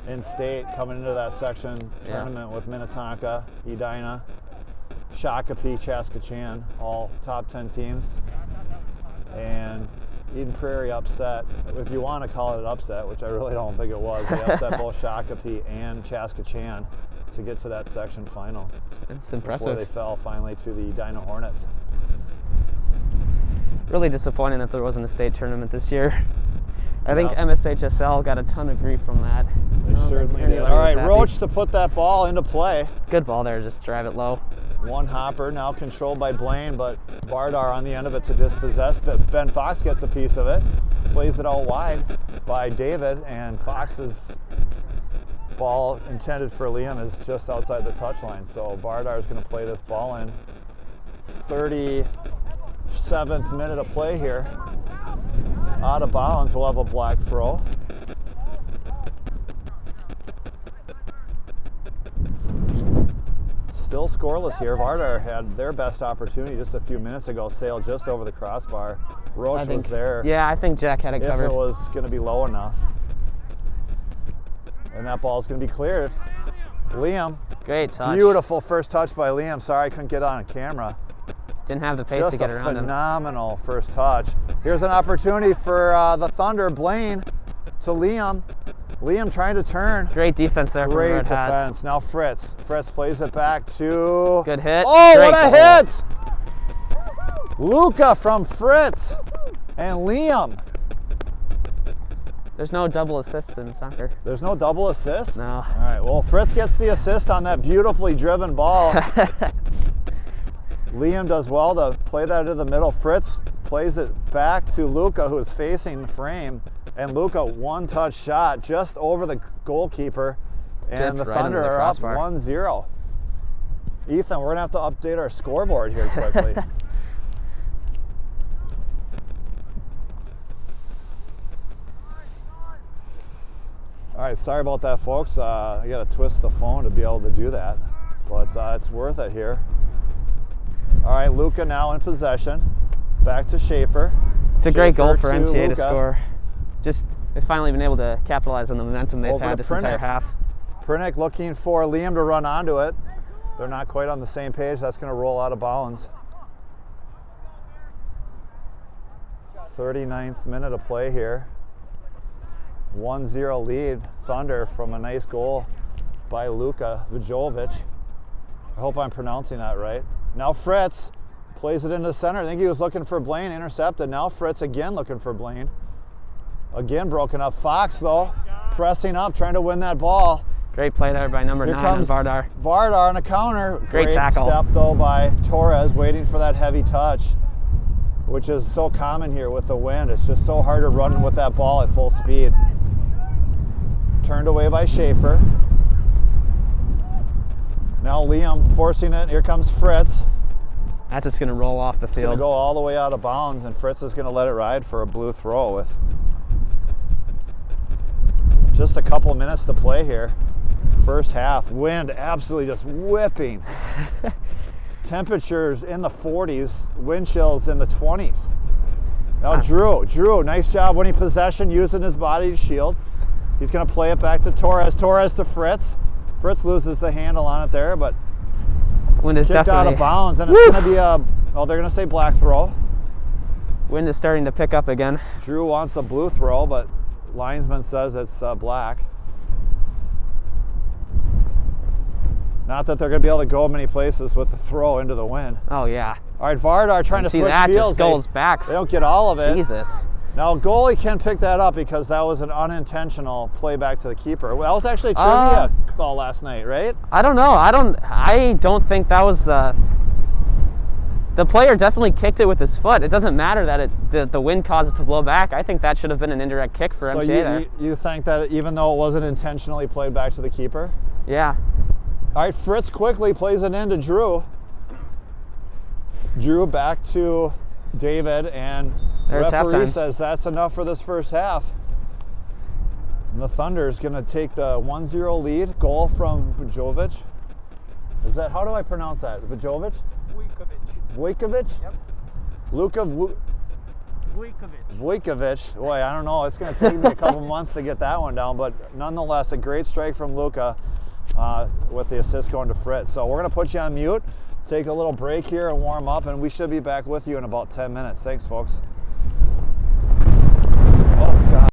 in state coming into that section tournament with Minnetonka, Edina, Shakopee, Chaskatchewan, all top 10 teams. And Eden Prairie upset, if you want to call it an upset, which I really don't think it was. They upset both Shakopee and Chaskatchewan to get to that section final. It's impressive. Before they fell finally to the Edina Hornets. Really disappointing that there wasn't a state tournament this year. I think MSHSL got a ton of grief from that. They certainly did. All right, Roach to put that ball into play. Good ball there, just drive it low. One hopper now controlled by Blaine, but Vardar on the end of it to dispossess. But Ben Fox gets a piece of it, plays it out wide by David, and Fox's ball intended for Liam is just outside the touchline. So Vardar is going to play this ball in. 37th minute of play here. Out of bounds, we'll have a black throw. Still scoreless here. Vardar had their best opportunity just a few minutes ago, sailed just over the crossbar. Roach was there. Yeah, I think Jack had it covered. If it was going to be low enough. And that ball is going to be cleared. Liam. Great touch. Beautiful first touch by Liam. Sorry I couldn't get on camera. Didn't have the pace to get around him. Just a phenomenal first touch. Here's an opportunity for the Thunder. Blaine to Liam. Liam trying to turn. Great defense there. Great defense. Now Fritz. Fritz plays it back to... Good hit. Oh, what a hit! Luca from Fritz and Liam. There's no double assists in soccer. There's no double assist? No. All right, well, Fritz gets the assist on that beautifully driven ball. Liam does well to play that into the middle. Fritz plays it back to Luca, who is facing the frame. And Luca, one-touch shot just over the goalkeeper. And the Thunder are up 1-0. Ethan, we're going to have to update our scoreboard here quickly. All right, sorry about that, folks. I got to twist the phone to be able to do that. But it's worth it here. All right, Luca now in possession. Back to Schaefer. It's a great goal for MTA to score. Just, they've finally been able to capitalize on the momentum they've had this entire half. Prinick looking for Liam to run onto it. They're not quite on the same page. That's going to roll out of bounds. 39th minute of play here. 1-0 lead. Thunder from a nice goal by Luka Vijovic. I hope I'm pronouncing that right. Now Fritz plays it into the center. I think he was looking for Blaine, intercepted. Now Fritz again looking for Blaine. Again broken up. Fox though, pressing up, trying to win that ball. Great play there by number 9 on Vardar. Vardar on a counter. Great tackle. Step though by Torres, waiting for that heavy touch, which is so common here with the wind. It's just so hard to run with that ball at full speed. Turned away by Schaefer. Now Liam forcing it. Here comes Fritz. That's just going to roll off the field. It's going to go all the way out of bounds, and Fritz is going to let it ride for a blue throw with just a couple minutes to play here. First half, wind absolutely just whipping. temperatures in the 40s, wind chills in the 20s. Now not- Drew, nice job winning possession, using his body to shield. He's going to play it back to Torres. Torres to Fritz. Fritz loses the handle on it there, but Wind is kicked out definitely. of bounds, and it's going to be a, oh, they're going to say black throw. Wind is starting to pick up again. Drew wants a blue throw, but linesman says it's black. Not that they're going to be able to go many places with the throw into the wind. Oh yeah. All right, Vardar trying to See switch that fields. just goes back. They don't get all of it. Jesus. Now, goalie can pick that up because that was an unintentional play back to the keeper. That was actually a trivia call last night, right? I don't know. I don't think that was the player definitely kicked it with his foot. It doesn't matter that the wind caused it to blow back. I think that should have been an indirect kick for So MTA there. you think that even though it wasn't intentionally played back to the keeper? Yeah. All right, Fritz quickly plays it into Drew. Drew back to David, and There's referee halftime. says that's enough for this first half. And the Thunder is going to take the 1-0 lead. Goal from Vujovic. Is that, how do I pronounce that? Vujovic? Vujkovic? Yep. Luka Vujkovic. Boy, I don't know. It's going to take me a couple months to get that one down, but nonetheless, a great strike from Luka with the assist going to Fritz. So we're going to put you on mute, take a little break here and warm up, and we should be back with you in about 10 minutes. Thanks, folks. Oh, God.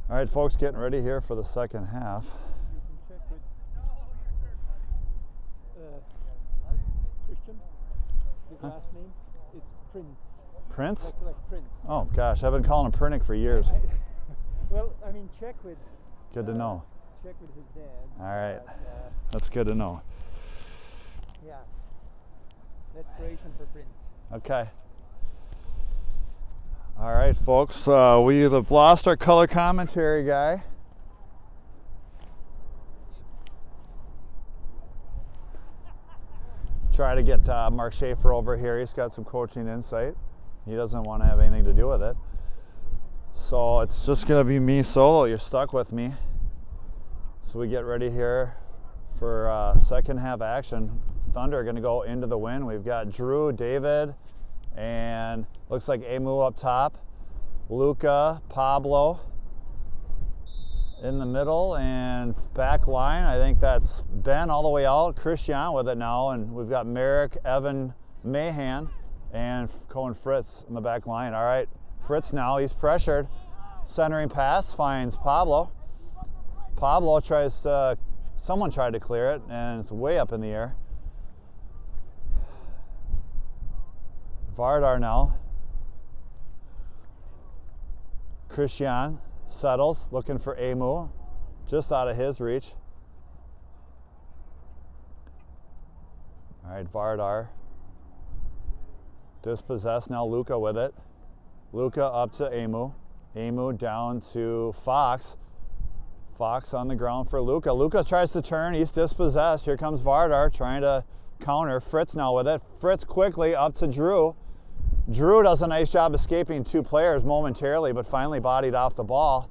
All right, folks, getting ready here for the second half. You can check with Christian. His last name, it's Prince. Prince? Like Prince. Oh gosh, I've been calling him Prinnick for years. Well, I mean, check with. Good to know. Check with his dad. All right, But, that's good to know. yeah. That's Croatian for Prince. Okay. All right, folks, we have lost our color commentary guy. Try to get Mark Schaefer over here. He's got some coaching insight. He doesn't want to have anything to do with it. So it's just going to be me solo. You're stuck with me. So we get ready here for second half action. Thunder are going to go into the win. We've got Drew, David, and looks like Emu up top. Luca, Pablo in the middle, and back line, I think that's Ben all the way out. Christian with it now, and we've got Merrick, Evan, Mahan, and Cohen Fritz in the back line. All right, Fritz now, he's pressured. Centering pass finds Pablo. Pablo tries to, someone tried to clear it, and it's way up in the air. Vardar now. Christian settles, looking for Emu, just out of his reach. All right, Vardar. Dispossessed now, Luca with it. Luca up to Emu. Emu down to Fox. Fox on the ground for Luca. Luca tries to turn, he's dispossessed. Here comes Vardar trying to counter. Fritz now with it. Fritz quickly up to Drew. Drew does a nice job escaping two players momentarily, but finally bodied off the ball.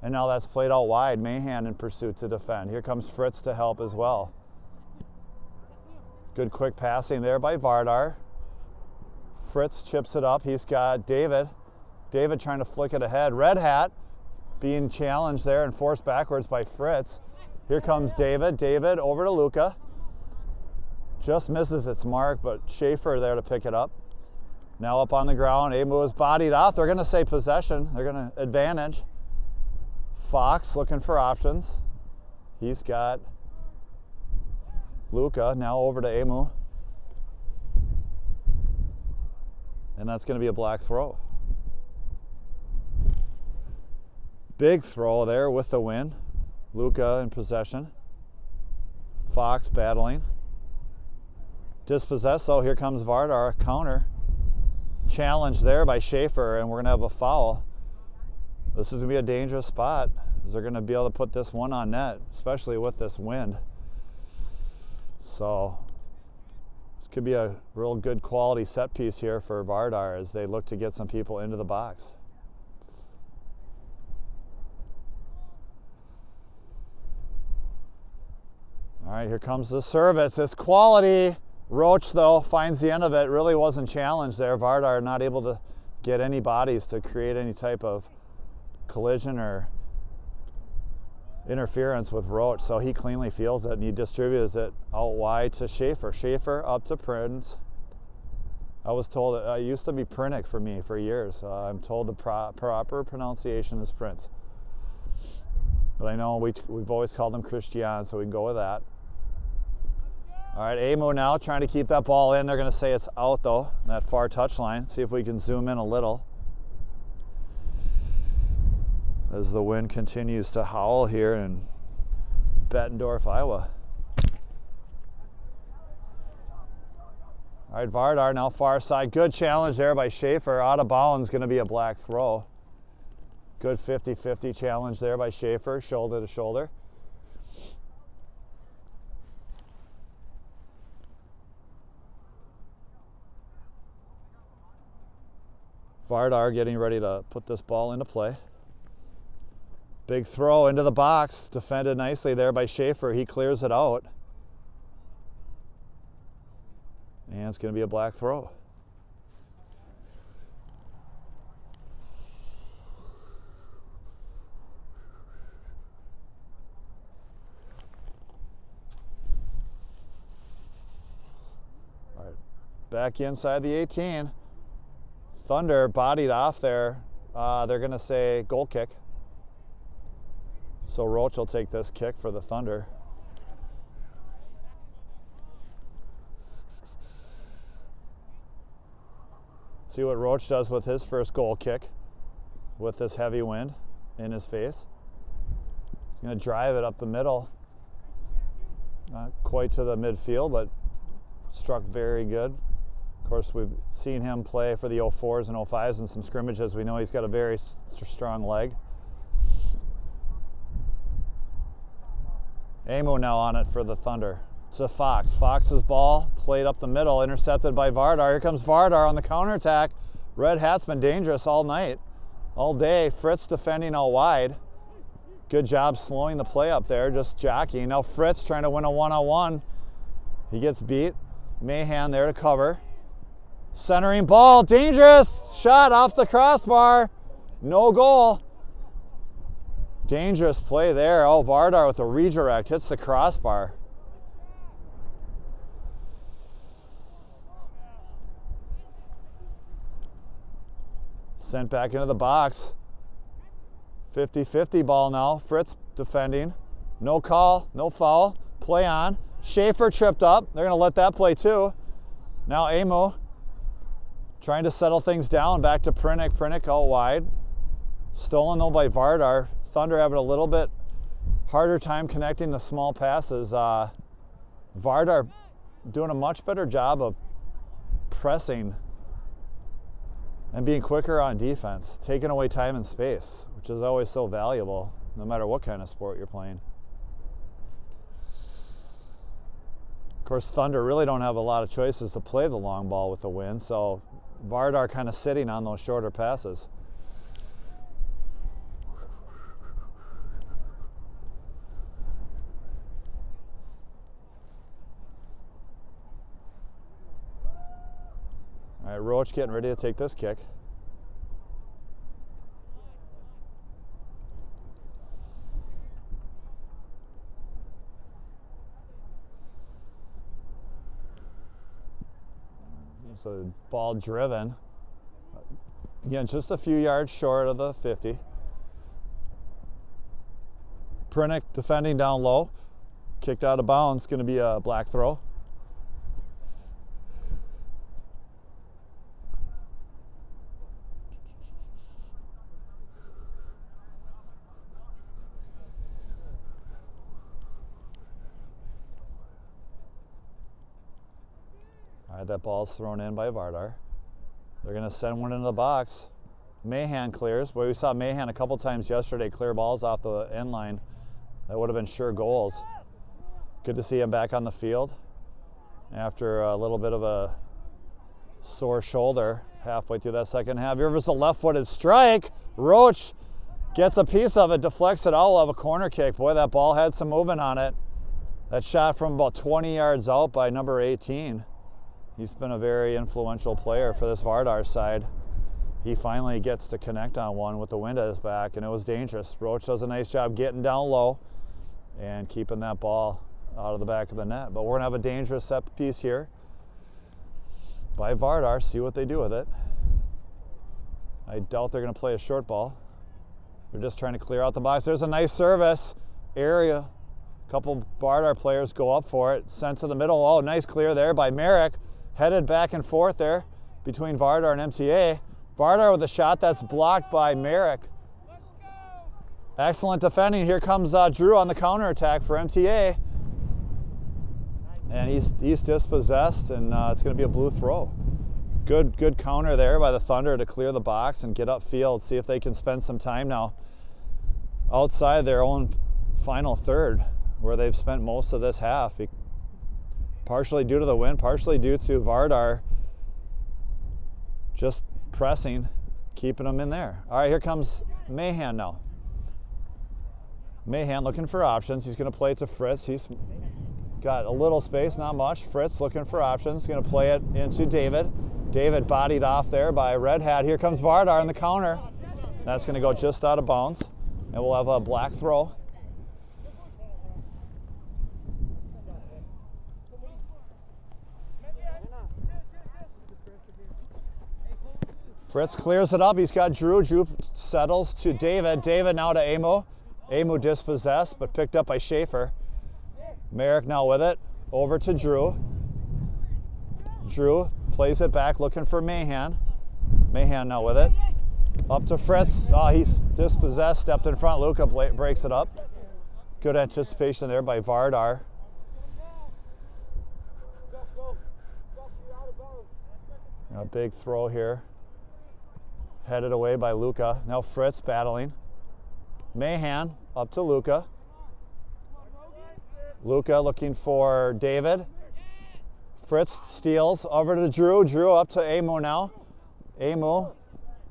And now that's played out wide. Mahan in pursuit to defend. Here comes Fritz to help as well. Good quick passing there by Vardar. Fritz chips it up. He's got David. David trying to flick it ahead. Red Hat being challenged there and forced backwards by Fritz. Here comes David. David over to Luca. Just misses its mark, but Schaefer there to pick it up. Now up on the ground, Emu is bodied off. They're going to say possession. They're going to advantage. Fox looking for options. He's got Luca now over to Emu. And that's going to be a black throw. Big throw there with the win. Luca in possession. Fox battling. Dispossessed though, here comes Vardar, counter. Challenge there by Schaefer, and we're going to have a foul. This is going to be a dangerous spot, as they're going to be able to put this one on net, especially with this wind. So this could be a real good quality set piece here for Vardar as they look to get some people into the box. All right, here comes the service. It's quality. Roach, though, finds the end of it. Really wasn't challenged there. Vardar not able to get any bodies to create any type of collision or interference with Roach. So he cleanly feels it, and he distributes it out wide to Schaefer. Schaefer up to Prince. I was told, it used to be Prinnick for me for years. I'm told the proper pronunciation is Prince. But I know we've always called him Christian, so we can go with that. All right, Emu now trying to keep that ball in. They're going to say it's out, though, that far touch line. See if we can zoom in a little. As the wind continues to howl here in Bettendorf, Iowa. All right, Vardar now far side. Good challenge there by Schaefer. Out of bounds, going to be a black throw. Good 50-50 challenge there by Schaefer, shoulder to shoulder. Vardar getting ready to put this ball into play. Big throw into the box, defended nicely there by Schaefer. He clears it out. And it's going to be a black throw. All right, back inside the 18. Thunder bodied off there. They're going to say goal kick. So Roach will take this kick for the Thunder. See what Roach does with his first goal kick with this heavy wind in his face. He's going to drive it up the middle. Not quite to the midfield, but struck very good. Of course, we've seen him play for the 04s and 05s in some scrimmages. We know he's got a very strong leg. Amo now on it for the Thunder. To Fox. Fox's ball played up the middle, intercepted by Vardar. Here comes Vardar on the counterattack. Red Hat's been dangerous all night, all day. Fritz defending all wide. Good job slowing the play up there, just jockeying. Now Fritz trying to win a one-on-one. He gets beat. Mahan there to cover. Centering ball, dangerous shot off the crossbar. No goal. Dangerous play there. Oh, Vardar with a redirect, hits the crossbar. Sent back into the box. 50-50 ball now. Fritz defending. No call, no foul. Play on. Schaefer tripped up. They're going to let that play too. Now Amo trying to settle things down. Back to Prinick. Prinick out wide. Stolen though by Vardar. Thunder having a little bit harder time connecting the small passes. Vardar doing a much better job of pressing and being quicker on defense, taking away time and space, which is always so valuable, no matter what kind of sport you're playing. Of course, Thunder really don't have a lot of choices to play the long ball with the wind, so Vardar kind of sitting on those shorter passes. All right, Roach getting ready to take this kick. So ball driven. Again, just a few yards short of the 50. Prinick defending down low. Kicked out of bounds, going to be a black throw. That ball's thrown in by Vardar. They're going to send one into the box. Mahan clears. Boy, we saw Mahan a couple times yesterday clear balls off the end line. That would have been sure goals. Good to see him back on the field after a little bit of a sore shoulder halfway through that second half. Here was a left-footed strike. Roach gets a piece of it, deflects it out of a corner kick. Boy, that ball had some movement on it. That shot from about 20 yards out by number 18. He's been a very influential player for this Vardar side. He finally gets to connect on one with the wind at his back, and it was dangerous. Roach does a nice job getting down low and keeping that ball out of the back of the net. But we're going to have a dangerous set piece here by Vardar. See what they do with it. I doubt they're going to play a short ball. They're just trying to clear out the box. There's a nice service area. A couple Vardar players go up for it. Sent to the middle. Oh, nice clear there by Merrick. Headed back and forth there between Vardar and MTA. Vardar with a shot that's blocked by Merrick. Excellent defending. Here comes Drew on the counterattack for MTA. And he's dispossessed, and it's going to be a blue throw. Good counter there by the Thunder to clear the box and get upfield, see if they can spend some time now outside their own final third, where they've spent most of this half. Partially due to the wind, partially due to Vardar just pressing, keeping them in there. All right, here comes Mahan now. Mahan looking for options. He's going to play it to Fritz. He's got a little space, not much. Fritz looking for options. Going to play it into David. David bodied off there by Red Hat. Here comes Vardar on the counter. That's going to go just out of bounds, and we'll have a black throw. Fritz clears it up. He's got Drew. Drew settles to David. David now to Amo. Amu dispossessed, but picked up by Schaefer. Merrick now with it. Over to Drew. Drew plays it back, looking for Mahan. Mahan now with it. Up to Fritz. Oh, he's dispossessed, stepped in front. Luca breaks it up. Good anticipation there by Vardar. A big throw here. Headed away by Luca. Now Fritz battling. Mahan up to Luca. Luca looking for David. Fritz steals over to Drew. Drew up to Amu now. Amu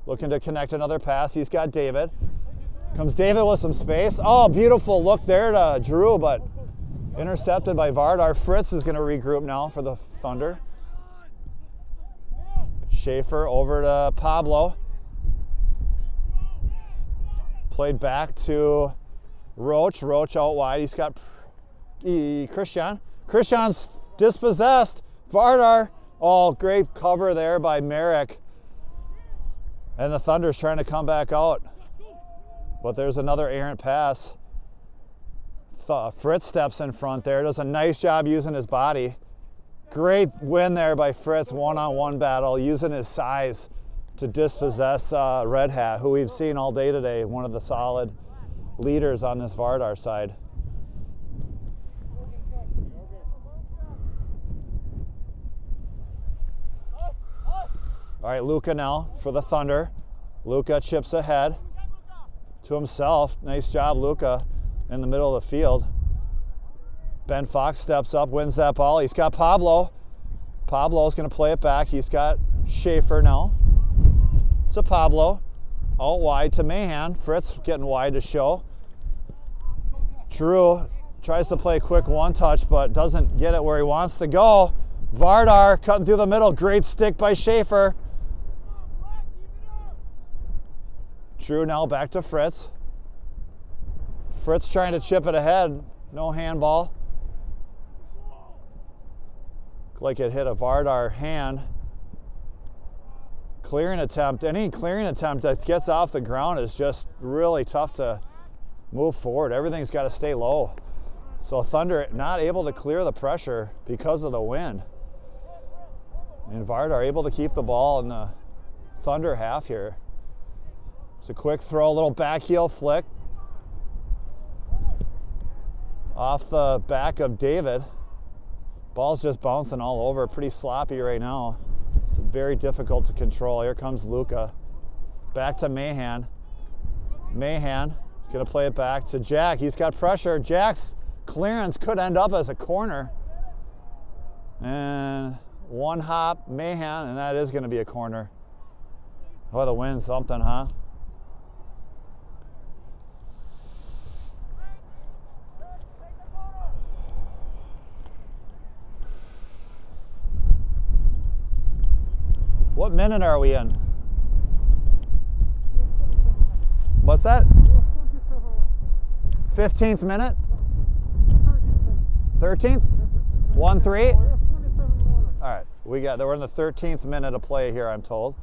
looking to connect another pass. He's got David. Comes David with some space. Oh, beautiful look there to Drew, but intercepted by Vardar. Fritz is going to regroup now for the Thunder. Schaefer over to Pablo. Played back to Roach. Roach out wide. He's got Christian. Christian's dispossessed. Vardar. Oh, great cover there by Merrick. And the Thunder's trying to come back out. But there's another errant pass. Fritz steps in front there. Does a nice job using his body. Great win there by Fritz. One-on-one battle. Using his size to dispossess Red Hat, who we've seen all day today. One of the solid leaders on this Vardar side. All right, Luca now for the Thunder. Luca chips ahead to himself. Nice job, Luca, in the middle of the field. Ben Fox steps up, wins that ball. He's got Pablo. Pablo's going to play it back. He's got Schaefer now. To Pablo. Out wide to Mahan. Fritz getting wide to show. Drew tries to play a quick one-touch, but doesn't get it where he wants to go. Vardar cutting through the middle. Great stick by Schaefer. Drew now back to Fritz. Fritz trying to chip it ahead. No handball. Looked like it hit a Vardar hand. Clearing attempt. Any clearing attempt that gets off the ground is just really tough to move forward. Everything's got to stay low. So Thunder not able to clear the pressure because of the wind. And Vardar able to keep the ball in the Thunder half here. It's a quick throw, a little back heel flick. Off the back of David. Ball's just bouncing all over. Pretty sloppy right now. It's very difficult to control. Here comes Luca. Back to Mahan. Mahan gonna play it back to Jack. He's got pressure. Jack's clearance could end up as a corner. And one hop, Mahan, and that is gonna be a corner. Oh, the wind's something, huh? What minute are we in? What's that? 15th minute? 13th? 1-3? All right, we're in the 13th minute of play here, I'm told.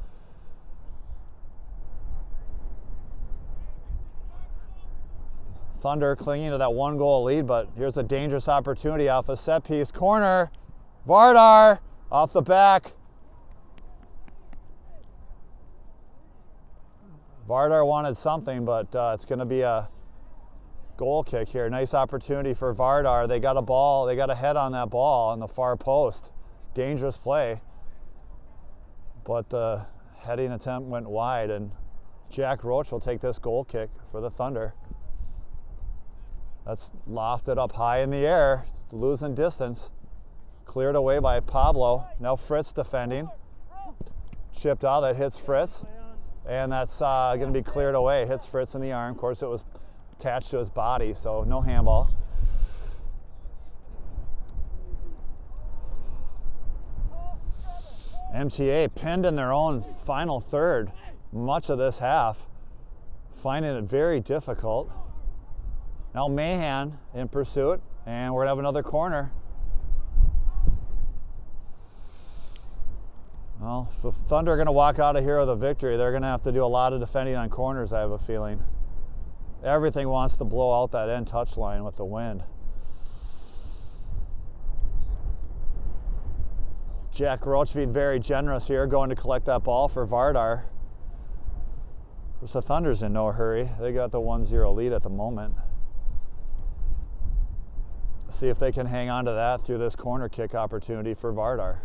Thunder clinging to that 1-goal lead, but here's a dangerous opportunity off a set piece. Corner, Vardar off the back. Vardar wanted something, but it's going to be a goal kick here. Nice opportunity for Vardar. They got a ball, they got a head on that ball on the far post. Dangerous play. But the heading attempt went wide, and Jack Roach will take this goal kick for the Thunder. That's lofted up high in the air, losing distance. Cleared away by Pablo. Now Fritz defending. Chipped out, that hits Fritz. And that's going to be cleared away. Hits Fritz in the arm. Of course, it was attached to his body, so no handball. MTA pinned in their own final third much of this half, finding it very difficult. Now Mahan in pursuit, and we're going to have another corner. Well, if the Thunder are going to walk out of here with a victory, they're going to have to do a lot of defending on corners, I have a feeling. Everything wants to blow out that end touch line with the wind. Jack Roach being very generous here, going to collect that ball for Vardar. Of course, the Thunder's in no hurry. They got the 1-0 lead at the moment. See if they can hang on to that through this corner kick opportunity for Vardar.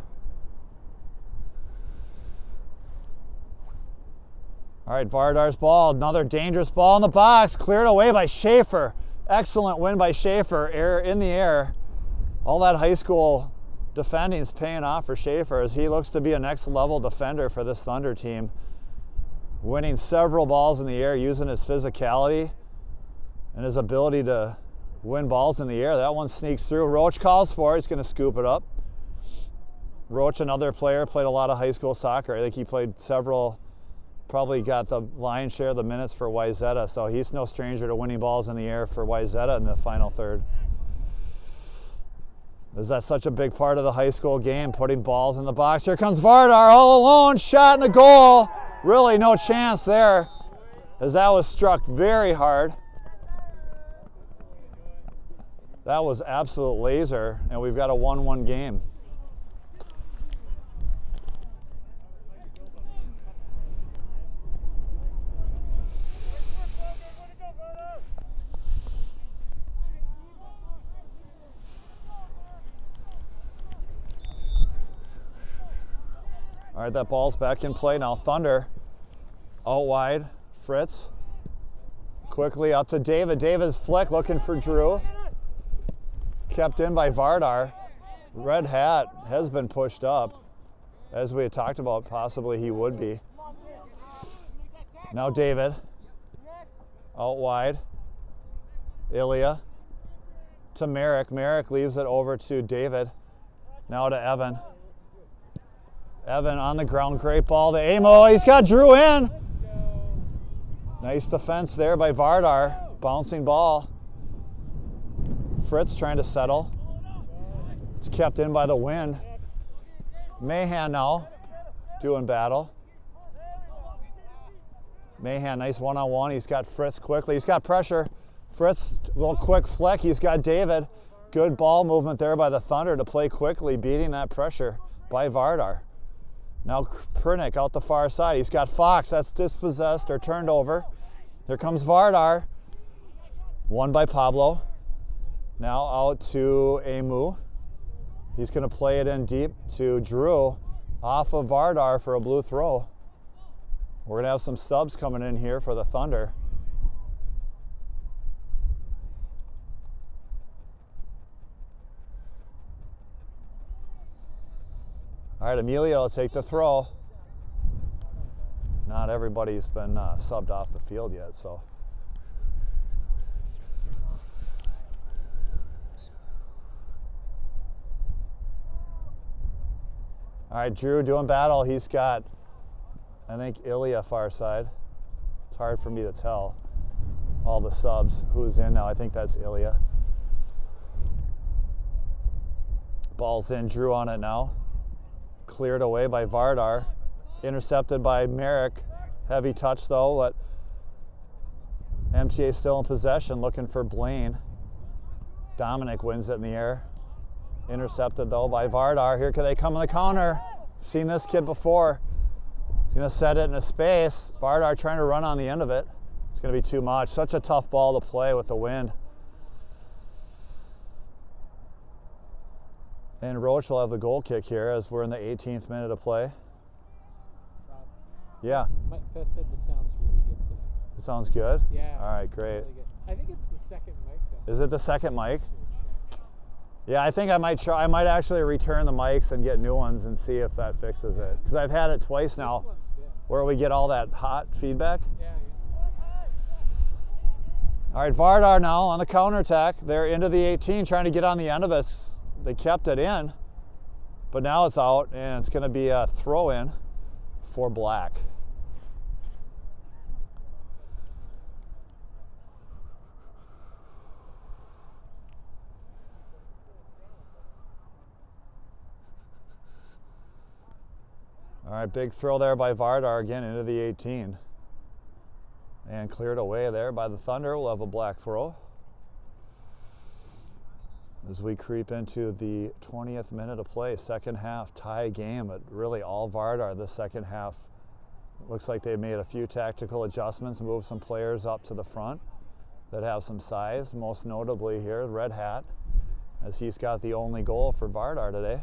All right, Vardar's ball, another dangerous ball in the box, cleared away by Schaefer. Excellent win by Schaefer, air in the air. All that high school defending is paying off for Schaefer as he looks to be a next level defender for this Thunder team. Winning several balls in the air, using his physicality and his ability to win balls in the air. That one sneaks through. Roach calls for it. He's going to scoop it up. Roach, another player, played a lot of high school soccer. I think he played several, probably got the lion's share of the minutes for Wayzata, so he's no stranger to winning balls in the air for Wayzata in the final third. Is that such a big part of the high school game, putting balls in the box? Here comes Vardar all alone, shot in the goal. Really no chance there, as that was struck very hard. That was absolute laser, and we've got a 1-1 game. All right, that ball's back in play now. Thunder out wide. Fritz quickly up to David. David's flick looking for Drew. Kept in by Vardar. Red hat has been pushed up, as we had talked about possibly he would be. Now David out wide. Ilya to Merrick. Merrick leaves it over to David. Now to Evan. Evan on the ground, great ball to Amo. He's got Drew in. Nice defense there by Vardar. Bouncing ball. Fritz trying to settle. It's kept in by the wind. Mahan now doing battle. Mahan, nice one-on-one. He's got Fritz quickly. He's got pressure. Fritz, a little quick flick. He's got David. Good ball movement there by the Thunder to play quickly, beating that pressure by Vardar. Now Pernick out the far side. He's got Fox. That's dispossessed or turned over. Here comes Vardar. Won by Pablo. Now out to Emu. He's going to play it in deep to Drew off of Vardar for a blue throw. We're going to have some stubs coming in here for the Thunder. All right, Emilio will take the throw. Not everybody's been subbed off the field yet, so. All right, Drew doing battle. He's got, I think, Ilya far side. It's hard for me to tell all the subs who's in now. I think that's Ilya. Ball's in, Drew on it now. Cleared away by Vardar. Intercepted by Merrick. Heavy touch though, but MTA still in possession, looking for Blaine. Dominic wins it in the air. Intercepted though by Vardar. Here can they come on the counter. Seen this kid before. He's gonna set it in a space. Vardar trying to run on the end of it. It's gonna be too much. Such a tough ball to play with the wind. And Roach will have the goal kick here as we're in the 18th minute of play. Yeah. Mike Beth said the sound's really good today. It sounds good? Yeah. All right, great. Really good. I think it's the second mic though. Is it the second mic? Yeah, I think I might try. I might actually return the mics and get new ones and see if that fixes it. Because I've had it twice now where we get all that hot feedback. Yeah. All right, Vardar now on the counterattack. They're into the 18, trying to get on the end of it. They kept it in, but now it's out, and it's going to be a throw-in for Black. All right, big throw there by Vardar again into the 18. And cleared away there by the Thunder. We'll have a black throw as we creep into the 20th minute of play. Second half tie game, but really all Vardar this second half. Looks like they made a few tactical adjustments, moved some players up to the front that have some size, most notably here, Red Hat, as he's got the only goal for Vardar today.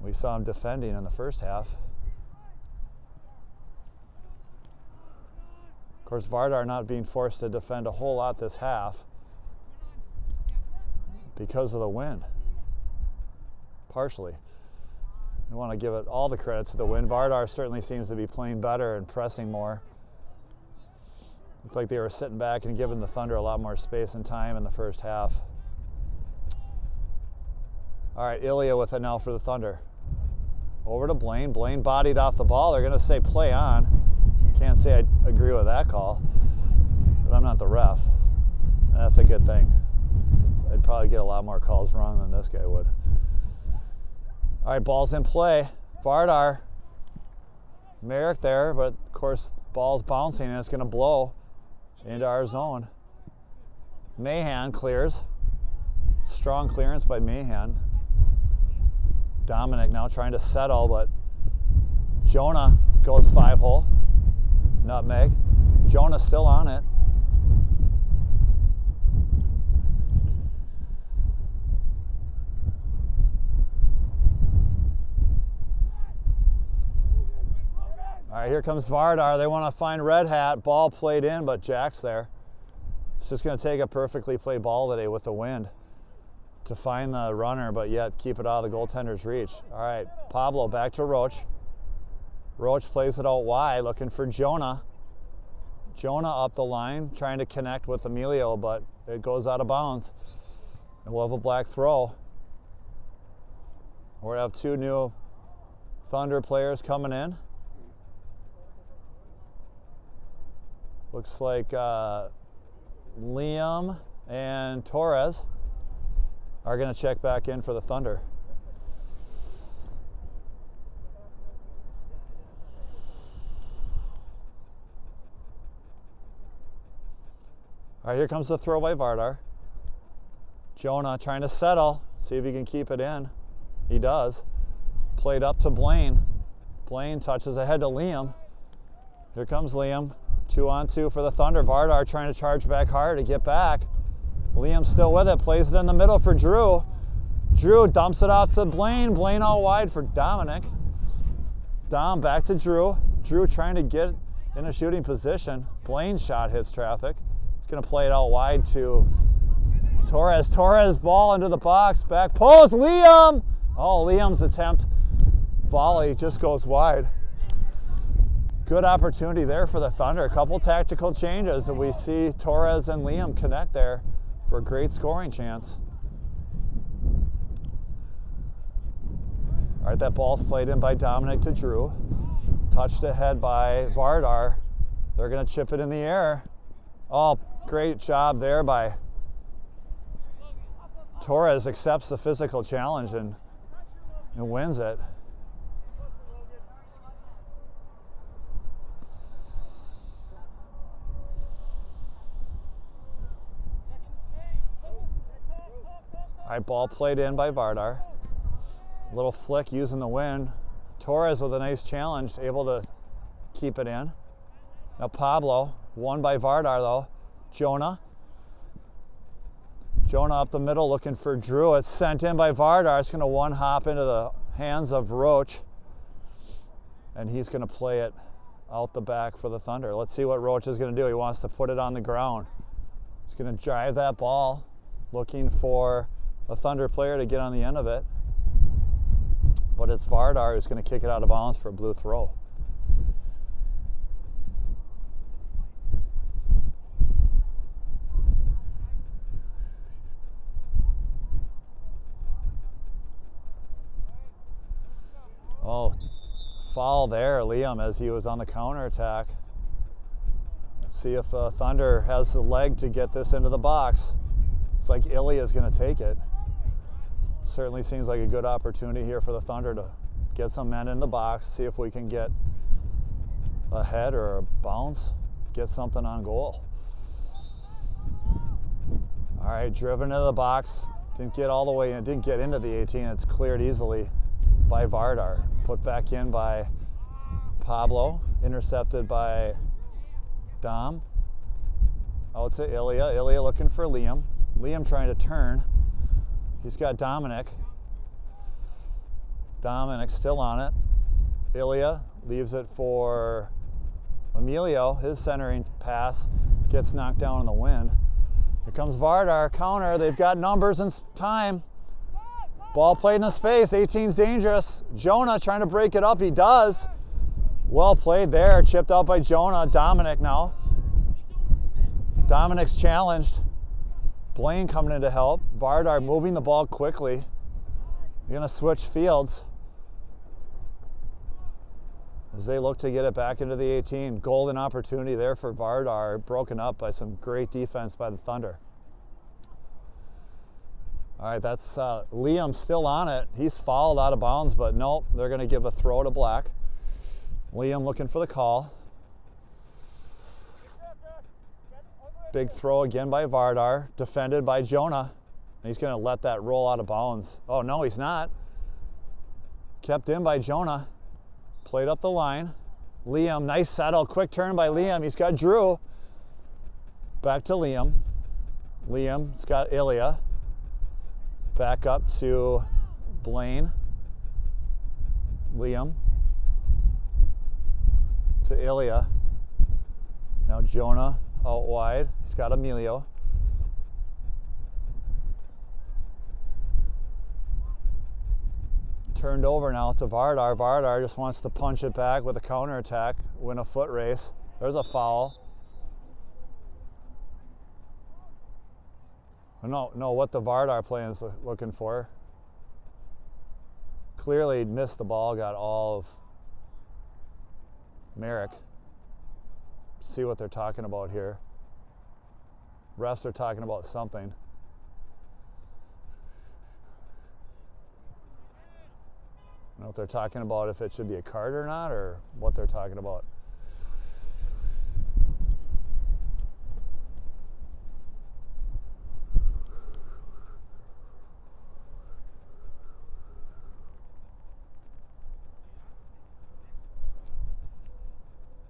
We saw him defending in the first half. Of course, Vardar not being forced to defend a whole lot this half because of the wind, partially. We want to give it all the credit to the wind. Vardar certainly seems to be playing better and pressing more. Looked like they were sitting back and giving the Thunder a lot more space and time in the first half. All right, Ilya with it now for the Thunder. Over to Blaine. Blaine bodied off the ball. They're going to say play on. Can't say I agree with that call, but I'm not the ref, and that's a good thing. I'd probably get a lot more calls wrong than this guy would. All right, ball's in play. Vardar. Merrick there, but of course, ball's bouncing and it's going to blow into our zone. Mahan clears. Strong clearance by Mahan. Dominic now trying to settle, but Jonah goes 5-hole. Nutmeg. Jonah still on it. All right, here comes Vardar. They want to find Red Hat. Ball played in, but Jack's there. It's just going to take a perfectly played ball today with the wind to find the runner, but yet keep it out of the goaltender's reach. All right, Pablo back to Roach. Roach plays it out wide, looking for Jonah. Jonah up the line, trying to connect with Emilio, but it goes out of bounds. And we'll have a black throw. We'll have two new Thunder players coming in. Looks like Liam and Torres are going to check back in for the Thunder. All right, here comes the throw by Vardar. Jonah trying to settle, see if he can keep it in. He does. Played up to Blaine. Blaine touches ahead to Liam. Here comes Liam. 2-on-2 for the Thunder. Vardar trying to charge back hard to get back. Liam still with it, plays it in the middle for Drew. Drew dumps it off to Blaine. Blaine all wide for Dominic. Dom back to Drew. Drew trying to get in a shooting position. Blaine's shot hits traffic. He's going to play it out wide to Torres. Torres ball into the box. Back post. Liam! Oh, Liam's attempt. Volley just goes wide. Good opportunity there for the Thunder. A couple tactical changes, and we see Torres and Liam connect there for a great scoring chance. All right, that ball's played in by Dominic to Drew. Touched ahead by Vardar. They're going to chip it in the air. Oh, great job there by Torres. Accepts the physical challenge and wins it. All right, ball played in by Vardar. Little flick using the wind. Torres with a nice challenge, able to keep it in. Now Pablo, won by Vardar though. Jonah. Jonah up the middle looking for Drew. It's sent in by Vardar. It's going to one hop into the hands of Roach. And he's going to play it out the back for the Thunder. Let's see what Roach is going to do. He wants to put it on the ground. He's going to drive that ball, looking for a Thunder player to get on the end of it. But it's Vardar who's going to kick it out of bounds for a blue throw. Oh, foul there, Liam, as he was on the counterattack. Let's see if Thunder has the leg to get this into the box. Looks like Ilya is going to take it. Certainly seems like a good opportunity here for the Thunder to get some men in the box, see if we can get a head or a bounce, get something on goal. All right, driven into the box. Didn't get all the way in, didn't get into the 18. It's cleared easily by Vardar. Put back in by Pablo, intercepted by Dom. Out to Ilya. Ilya looking for Liam. Liam trying to turn. He's got Dominic. Dominic still on it. Ilya leaves it for Emilio. His centering pass gets knocked down in the wind. Here comes Vardar, counter. They've got numbers and time. Ball played in the space. 18's dangerous. Jonah trying to break it up. He does. Well played there. Chipped out by Jonah. Dominic now. Dominic's challenged. Blaine coming in to help. Vardar moving the ball quickly. They're going to switch fields as they look to get it back into the 18. Golden opportunity there for Vardar, broken up by some great defense by the Thunder. All right, that's Liam still on it. He's fouled out of bounds, but nope, they're going to give a throw to Black. Liam looking for the call. Big throw again by Vardar, defended by Jonah. And he's going to let that roll out of bounds. Oh, no, he's not. Kept in by Jonah. Played up the line. Liam, nice settle, quick turn by Liam. He's got Drew. Back to Liam. Liam's got Ilya. Back up to Blaine. Liam. To Ilya. Now Jonah out wide. He's got Emilio. Turned over now to Vardar. Vardar just wants to punch it back with a counterattack, win a foot race. There's a foul. No, what the Vardar plan is looking for. Clearly missed the ball, got all of Merrick. See what they're talking about here. Refs are talking about something. I don't know if they're talking about if it should be a card or not, or what they're talking about.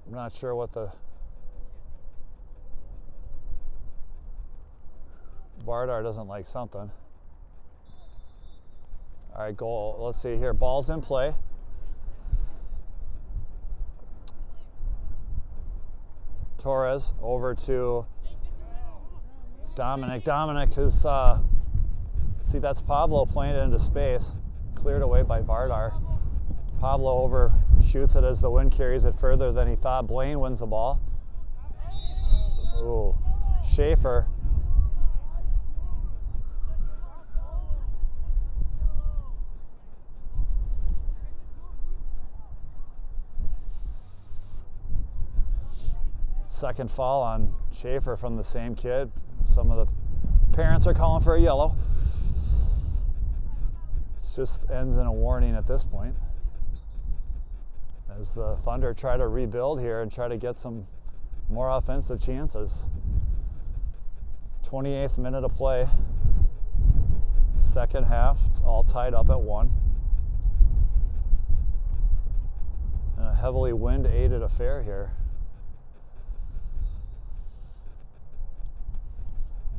I'm not sure what the Vardar doesn't like something. All right, goal. Let's see here. Ball's in play. Torres over to Dominic. Dominic is, see, that's Pablo playing it into space. Cleared away by Vardar. Pablo overshoots it as the wind carries it further than he thought. Blaine wins the ball. Ooh, Schaefer. Second foul on Schaefer from the same kid. Some of the parents are calling for a yellow. It just ends in a warning at this point, as the Thunder try to rebuild here and try to get some more offensive chances. 28th minute of play. Second half, all tied up at 1. And a heavily wind-aided affair here.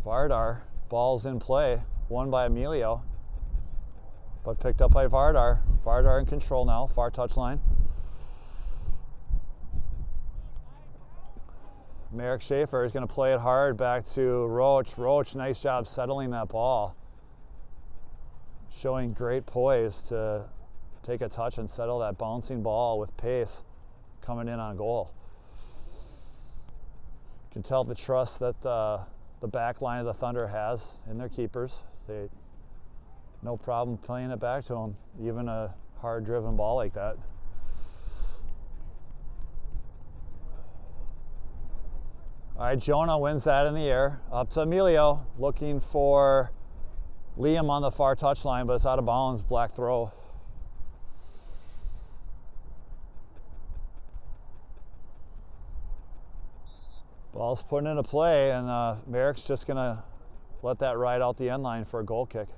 Vardar, ball's in play, won by Emilio, but picked up by Vardar. Vardar in control now, far touchline. Merrick Schaefer is going to play it hard back to Roach. Roach, nice job settling that ball. Showing great poise to take a touch and settle that bouncing ball with pace coming in on goal. You can tell the trust that the back line of the Thunder has in their keepers. They no problem playing it back to them, even a hard-driven ball like that. All right, Jonah wins that in the air. Up to Emilio, looking for Liam on the far touchline, but it's out of bounds. Black throw. Ball's put into play, and Merrick's just going to let that ride out the end line for a goal kick.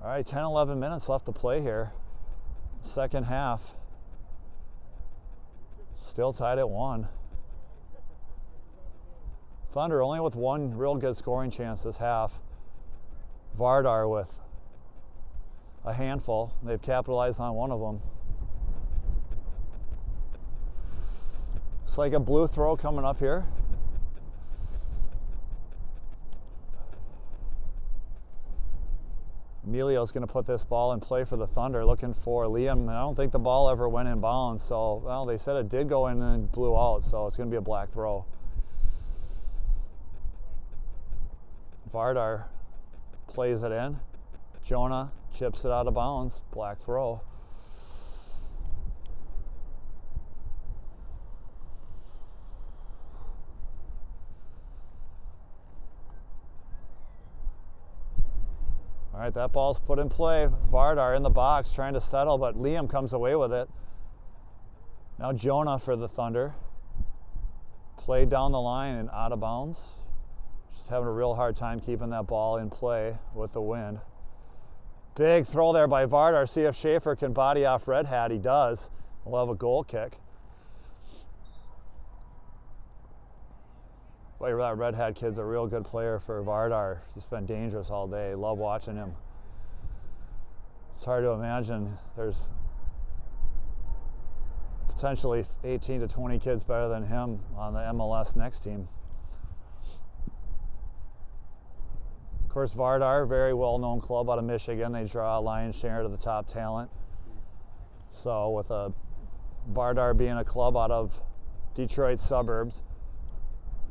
All right, 10, 11 minutes left to play here. Second half. Still tied at 1. Thunder only with one real good scoring chance this half. Vardar with a handful. They've capitalized on one of them. It's like a blue throw coming up here. Emilio's going to put this ball in play for the Thunder, looking for Liam. And I don't think the ball ever went in bounds, so, well, they said it did go in and blew out, so it's going to be a black throw. Vardar plays it in. Jonah chips it out of bounds, black throw. All right, that ball's put in play. Vardar in the box trying to settle, but Liam comes away with it. Now Jonah for the Thunder. Played down the line and out of bounds. Just having a real hard time keeping that ball in play with the wind. Big throw there by Vardar. See if Schaefer can body off Red Hat. He does. We'll have a goal kick. Boy, that Red Hat kid's a real good player for Vardar. He's been dangerous all day. Love watching him. It's hard to imagine there's potentially 18 to 20 kids better than him on the MLS next team. Of course, Vardar, very well-known club out of Michigan. They draw a lion's share to the top talent. So with Vardar being a club out of Detroit suburbs,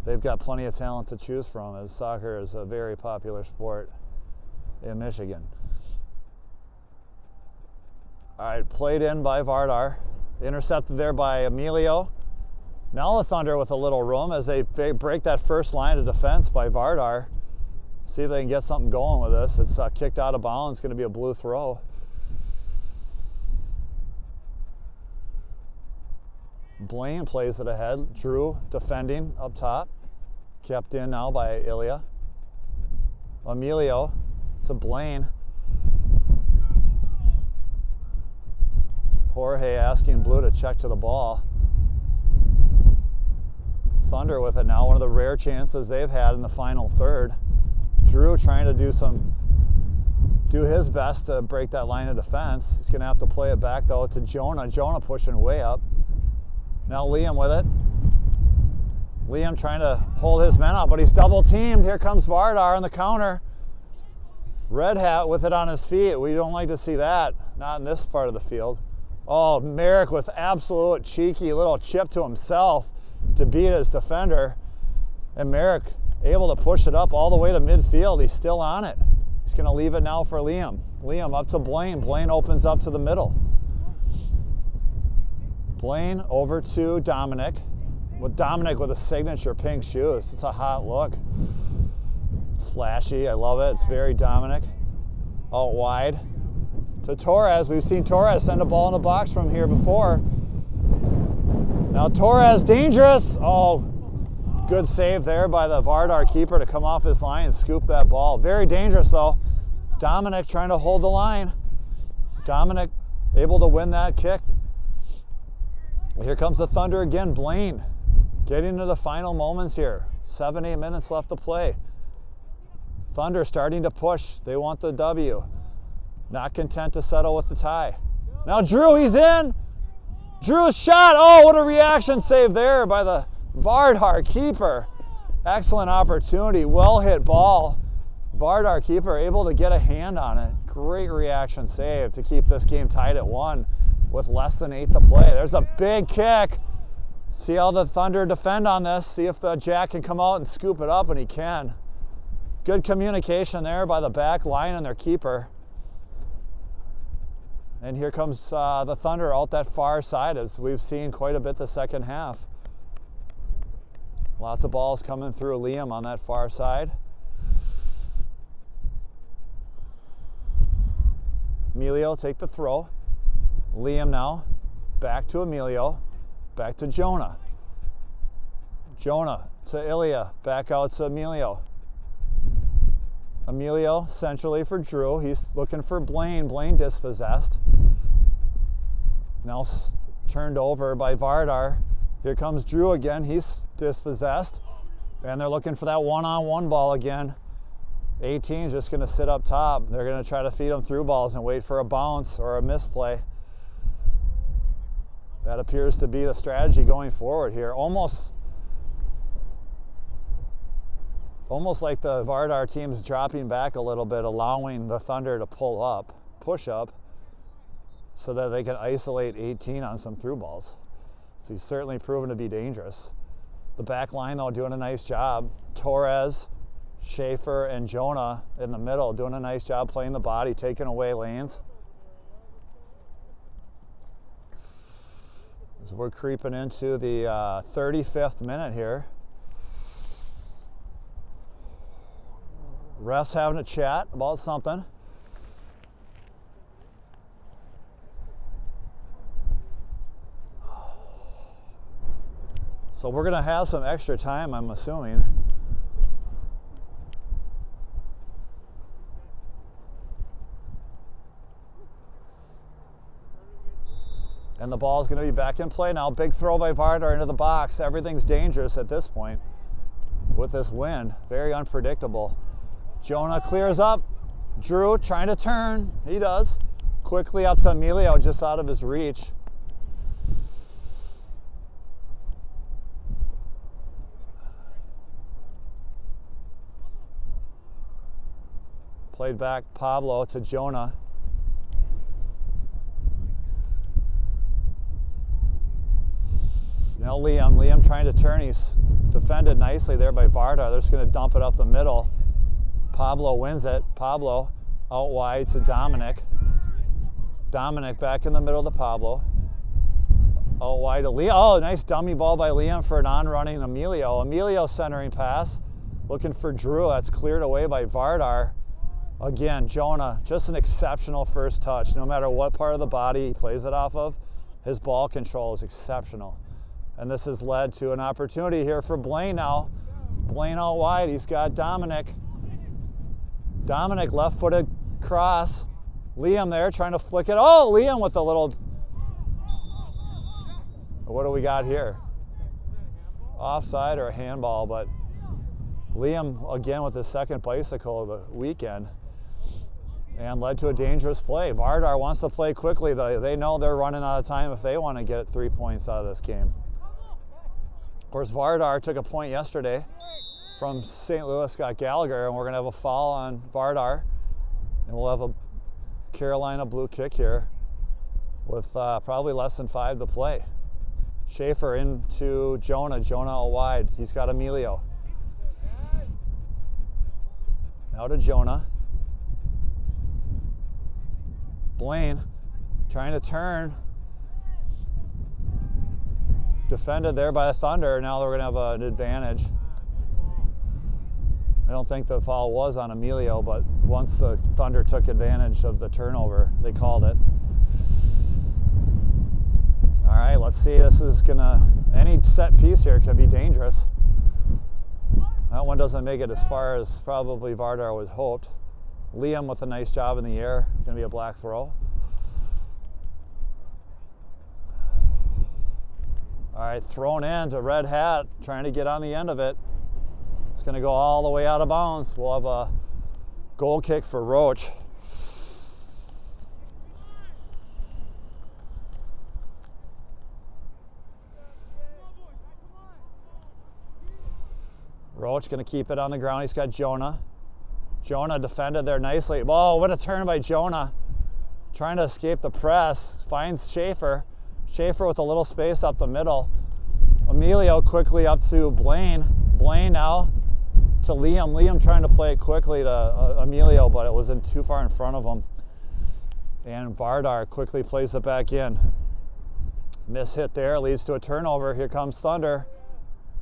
they've got plenty of talent to choose from, as soccer is a very popular sport in Michigan. All right, played in by Vardar. Intercepted there by Emilio. Now the Thunder with a little room as they break that first line of defense by Vardar. See if they can get something going with this. It's kicked out of bounds. It's going to be a blue throw. Blaine plays it ahead. Drew defending up top. Kept in now by Ilya. Emilio to Blaine. Jorge asking Blue to check to the ball. Thunder with it now. One of the rare chances they've had in the final third. Drew trying to do his best to break that line of defense. He's going to have to play it back though to Jonah. Jonah pushing way up. Now Liam with it. Liam trying to hold his men up, but he's double teamed. Here comes Vardar on the counter. Red Hat with it on his feet. We don't like to see that. Not in this part of the field. Oh, Merrick with absolute cheeky little chip to himself to beat his defender. And Merrick able to push it up all the way to midfield. He's still on it. He's going to leave it now for Liam. Liam up to Blaine. Blaine opens up to the middle. Blaine over to Dominic. With Dominic with a signature pink shoes. It's a hot look. It's flashy. I love it. It's very Dominic. Out wide to Torres. We've seen Torres send a ball in the box from here before. Now Torres, dangerous. Oh, good save there by the Vardar keeper to come off his line and scoop that ball. Very dangerous though. Dominic trying to hold the line. Dominic able to win that kick. Here comes the Thunder again. Blaine getting to the final moments here. 7-8 minutes left to play. Thunder starting to push. They want the W. Not content to settle with the tie. Now Drew, he's in. Drew's shot. Oh, what a reaction save there by the Vardar keeper. Excellent opportunity. Well hit ball. Vardar keeper able to get a hand on it. Great reaction save to keep this game tied at 1 with less than 8 to play. There's a big kick. See how the Thunder defend on this. See if the Jack can come out and scoop it up, and he can. Good communication there by the back line and their keeper. And here comes the Thunder out that far side, as we've seen quite a bit the second half. Lots of balls coming through Liam on that far side. Emilio take the throw. Liam now back to Emilio. Back to Jonah. Jonah to Ilya, back out to Emilio. Emilio centrally for Drew. He's looking for Blaine. Blaine dispossessed. Now turned over by Vardar. Here comes Drew again. He's dispossessed. And they're looking for that one-on-one ball again. 18's just going to sit up top. They're going to try to feed him through balls and wait for a bounce or a misplay. That appears to be the strategy going forward here. Almost like the Vardar team's dropping back a little bit, allowing the Thunder to push up, so that they can isolate 18 on some through balls. So he's certainly proven to be dangerous. The back line, though, doing a nice job. Torres, Schaefer, and Jonah in the middle doing a nice job playing the body, taking away lanes. So we're creeping into the 35th minute here. Refs having a chat about something. So we're going to have some extra time, I'm assuming. And the ball is going to be back in play now. Big throw by Vardar into the box. Everything's dangerous at this point with this wind. Very unpredictable. Jonah clears up. Drew trying to turn. He does. Quickly up to Emilio, just out of his reach. Played back Pablo to Jonah. Now Liam trying to turn. He's defended nicely there by Vardar. They're just going to dump it up the middle. Pablo wins it. Pablo out wide to Dominic. Dominic back in the middle to Pablo. Out wide to Liam. Oh, nice dummy ball by Liam for an on-running Emilio. Emilio centering pass. Looking for Drew. That's cleared away by Vardar. Again, Jonah, just an exceptional first touch. No matter what part of the body he plays it off of, his ball control is exceptional. And this has led to an opportunity here for Blaine now. Blaine out wide. He's got Dominic. Dominic left-footed cross. Liam there trying to flick it. Oh, Liam with a little... What do we got here? Offside or a handball, but Liam again with his second bicycle of the weekend. And led to a dangerous play. Vardar wants to play quickly. They know they're running out of time if they want to get 3 points out of this game. Of course, Vardar took a point yesterday from St. Louis, got Gallagher, and we're going to have a foul on Vardar. And we'll have a Carolina blue kick here with probably less than 5 to play. Schaefer into Jonah. Jonah out wide. He's got Emilio. Now to Jonah. Blaine trying to turn. Defended there by the Thunder. Now we're going to have an advantage. I don't think the foul was on Emilio, but once the Thunder took advantage of the turnover, they called it. All right, let's see. This is going to, any set piece here could be dangerous. That one doesn't make it as far as probably Vardar was hoped. Liam with a nice job in the air. Going to be a black throw. All right, thrown in to Red Hat, trying to get on the end of it. It's going to go all the way out of bounds. We'll have a goal kick for Roach. Roach going to keep it on the ground. He's got Jonah. Jonah defended there nicely. Oh, what a turn by Jonah. Trying to escape the press. Finds Schaefer. Schaefer with a little space up the middle. Emilio quickly up to Blaine. Blaine now to Liam. Liam trying to play it quickly to Emilio, but it was too far in front of him. And Vardar quickly plays it back in. Miss hit there leads to a turnover. Here comes Thunder.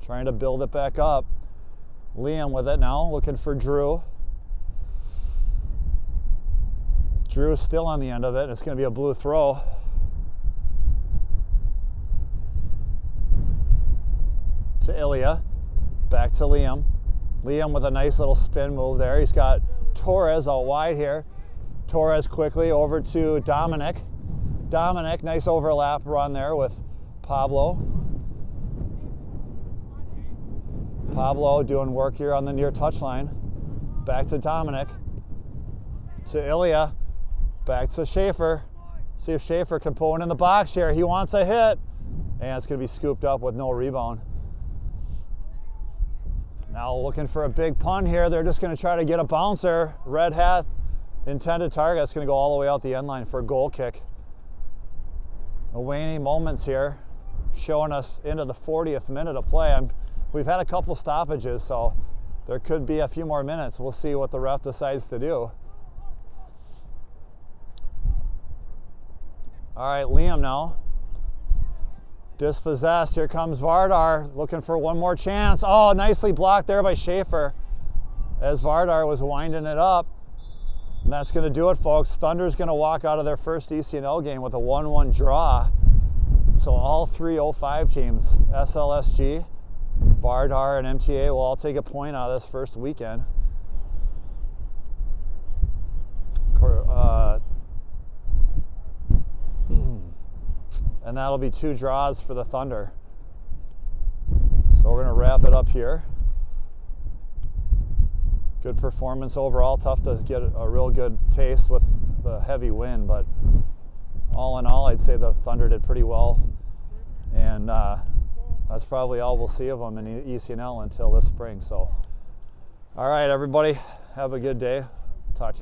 Trying to build it back up. Liam with it now, looking for Drew. Drew still on the end of it. It's going to be a blue throw. To Ilya. Back to Liam. Liam with a nice little spin move there. He's got Torres out wide here. Torres quickly over to Dominic. Dominic, nice overlap run there with Pablo. Pablo doing work here on the near touchline. Back to Dominic. To Ilya. Back to Schaefer. See if Schaefer can pull it in the box here. He wants a hit. And it's going to be scooped up with no rebound. Now looking for a big punt here. They're just going to try to get a bouncer. Red hat, intended target. It's going to go all the way out the end line for a goal kick. The waning moments here, showing us into the 40th minute of play. We've had a couple stoppages, so there could be a few more minutes. We'll see what the ref decides to do. All right, Liam now. Dispossessed. Here comes Vardar looking for one more chance. Oh, nicely blocked there by Schaefer as Vardar was winding it up. And that's going to do it, folks. Thunder's going to walk out of their first ECNL game with a 1-1 draw. So all three 05 teams, SLSG, Vardar, and MTA, will all take a point out of this first weekend. And that'll be 2 draws for the Thunder. So we're going to wrap it up here. Good performance overall. Tough to get a real good taste with the heavy wind, but all in all, I'd say the Thunder did pretty well. And that's probably all we'll see of them in ECNL until this spring. So, all right, everybody, have a good day. Talk to you.